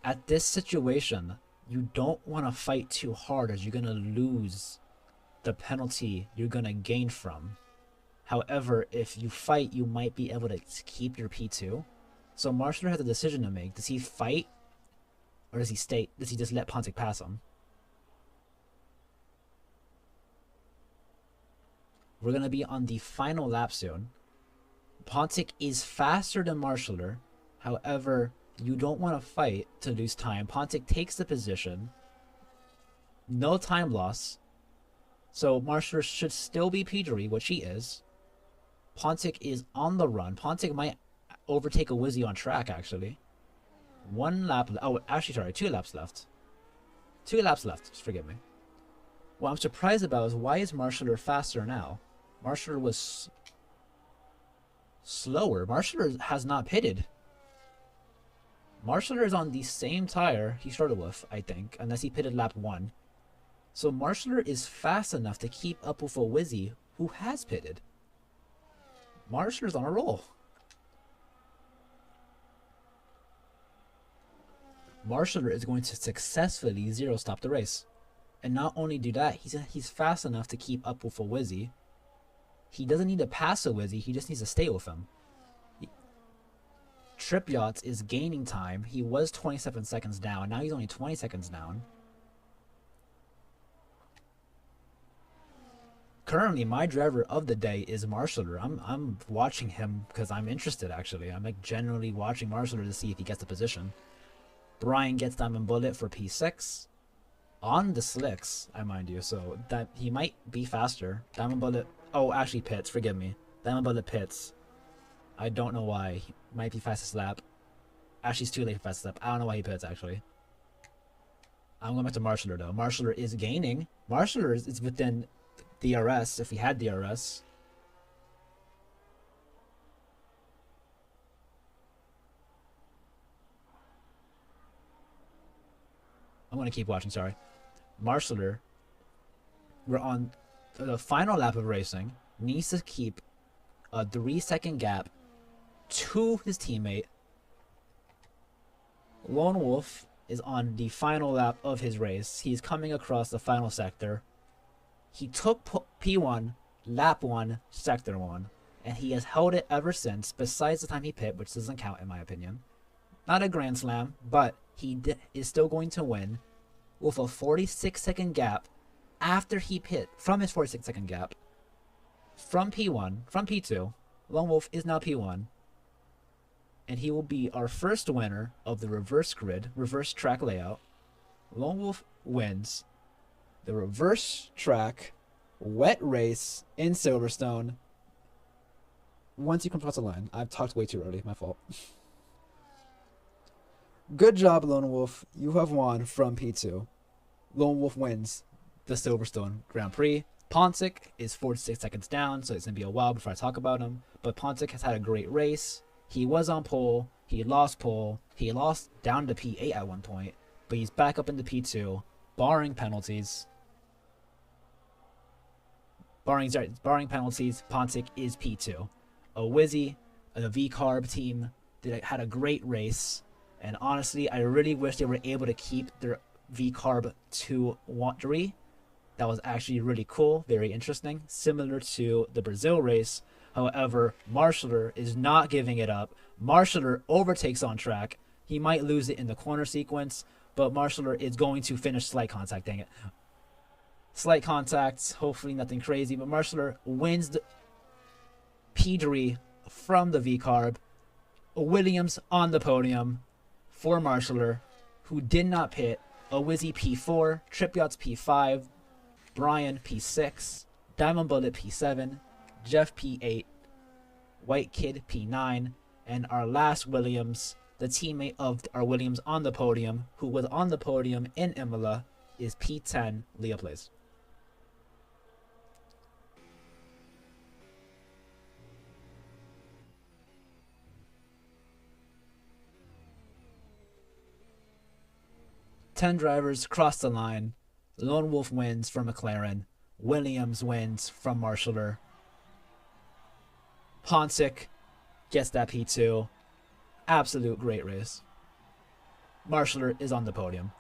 At this situation, you don't want to fight too hard, as you're going to lose the penalty you're going to gain from. However, if you fight, you might be able to keep your P2. So Marshaller has a decision to make. Does he fight, or does he stay? Does he just let Pontic pass him? We're going to be on the final lap soon. Pontic is faster than Marshaller. However, you don't want to fight to lose time. Pontic takes the position. No time loss. So Marshaller should still be P3, which he is. Pontic is on the run. Pontic might overtake a Wizzy on track, actually. 1 lap. Oh, actually, sorry. 2 laps left. 2 laps left. Just forgive me. What I'm surprised about is, why is Marshaller faster now? Marshaller was slower. Marshaller has not pitted. Marshaller is on the same tire he started with, I think, unless he pitted lap 1. So Marshaller is fast enough to keep up with a Wizzy who has pitted. Marshaller's on a roll. Marshaller is going to successfully zero stop the race. And not only do that, he's fast enough to keep up with a Wizzy. He doesn't need to pass a Wizzy, he just needs to stay with him. Trip Yachts is gaining time. He was 27 seconds down. Now he's only 20 seconds down. Currently, my driver of the day is Marshaller. I'm watching him because I'm interested, actually. I'm like generally watching Marshaller to see if he gets the position. Brian gets Diamond Bullet for P6. On the slicks, I mind you, so that he might be faster. Diamond Bullet... Oh, actually pits, forgive me. Diamond Bullet pits. I don't know why. He might be fastest lap. Actually, it's too late for fastest lap. I don't know why he pits, actually. I'm going back to Marshaller, though. Marshaller is gaining. Marshaller is within DRS, if he had DRS. I'm going to keep watching, sorry. Marshaller, we're on the final lap of racing, needs to keep a 3-second gap to his teammate. Lone Wolf is on the final lap of his race. He's coming across the final sector. He took P1, lap 1, sector 1, and he has held it ever since, besides the time he pit, which doesn't count in my opinion. Not a Grand Slam, but he is still going to win with a 46-second gap after he pit, from his 46-second gap, from P1, from P2. Lone Wolf is now P1. And he will be our first winner of the reverse grid, reverse track layout. Lone Wolf wins the reverse track wet race in Silverstone. Once you come across the line, I've talked way too early, my fault. Good job, Lone Wolf. You have won from P2. Lone Wolf wins the Silverstone Grand Prix. Pontic is 46 seconds down, so it's going to be a while before I talk about him. But Pontic has had a great race. He was on pole. He lost pole. He lost down to P8 at one point. But he's back up into P2, barring penalties. Barring penalties, Pontic is P2. A Wizzy, the V-Carb team, had a great race. And honestly, I really wish they were able to keep their V-Carb to 3. That was actually really cool, very interesting, similar to the Brazil race. However, Marshaller is not giving it up. Marshaller overtakes on track. He might lose it in the corner sequence, but Marshaller is going to finish slight contact, dang it. Slight contacts, hopefully nothing crazy, but Marshaller wins the P3 from the V-Carb. Williams on the podium for Marshaller, who did not pit. A Wizzy P4, Trip Yachts P5, Brian P6, Diamond Bullet P7, Jeff P8, White Kid P9, and our last Williams, the teammate of our Williams on the podium, who was on the podium in Imola, is P10, Leo Plays. Ten drivers cross the line. Lone Wolf wins from McLaren. Williams wins from Marshaller. Pontic gets that P2. Absolute great race. Marshaller is on the podium.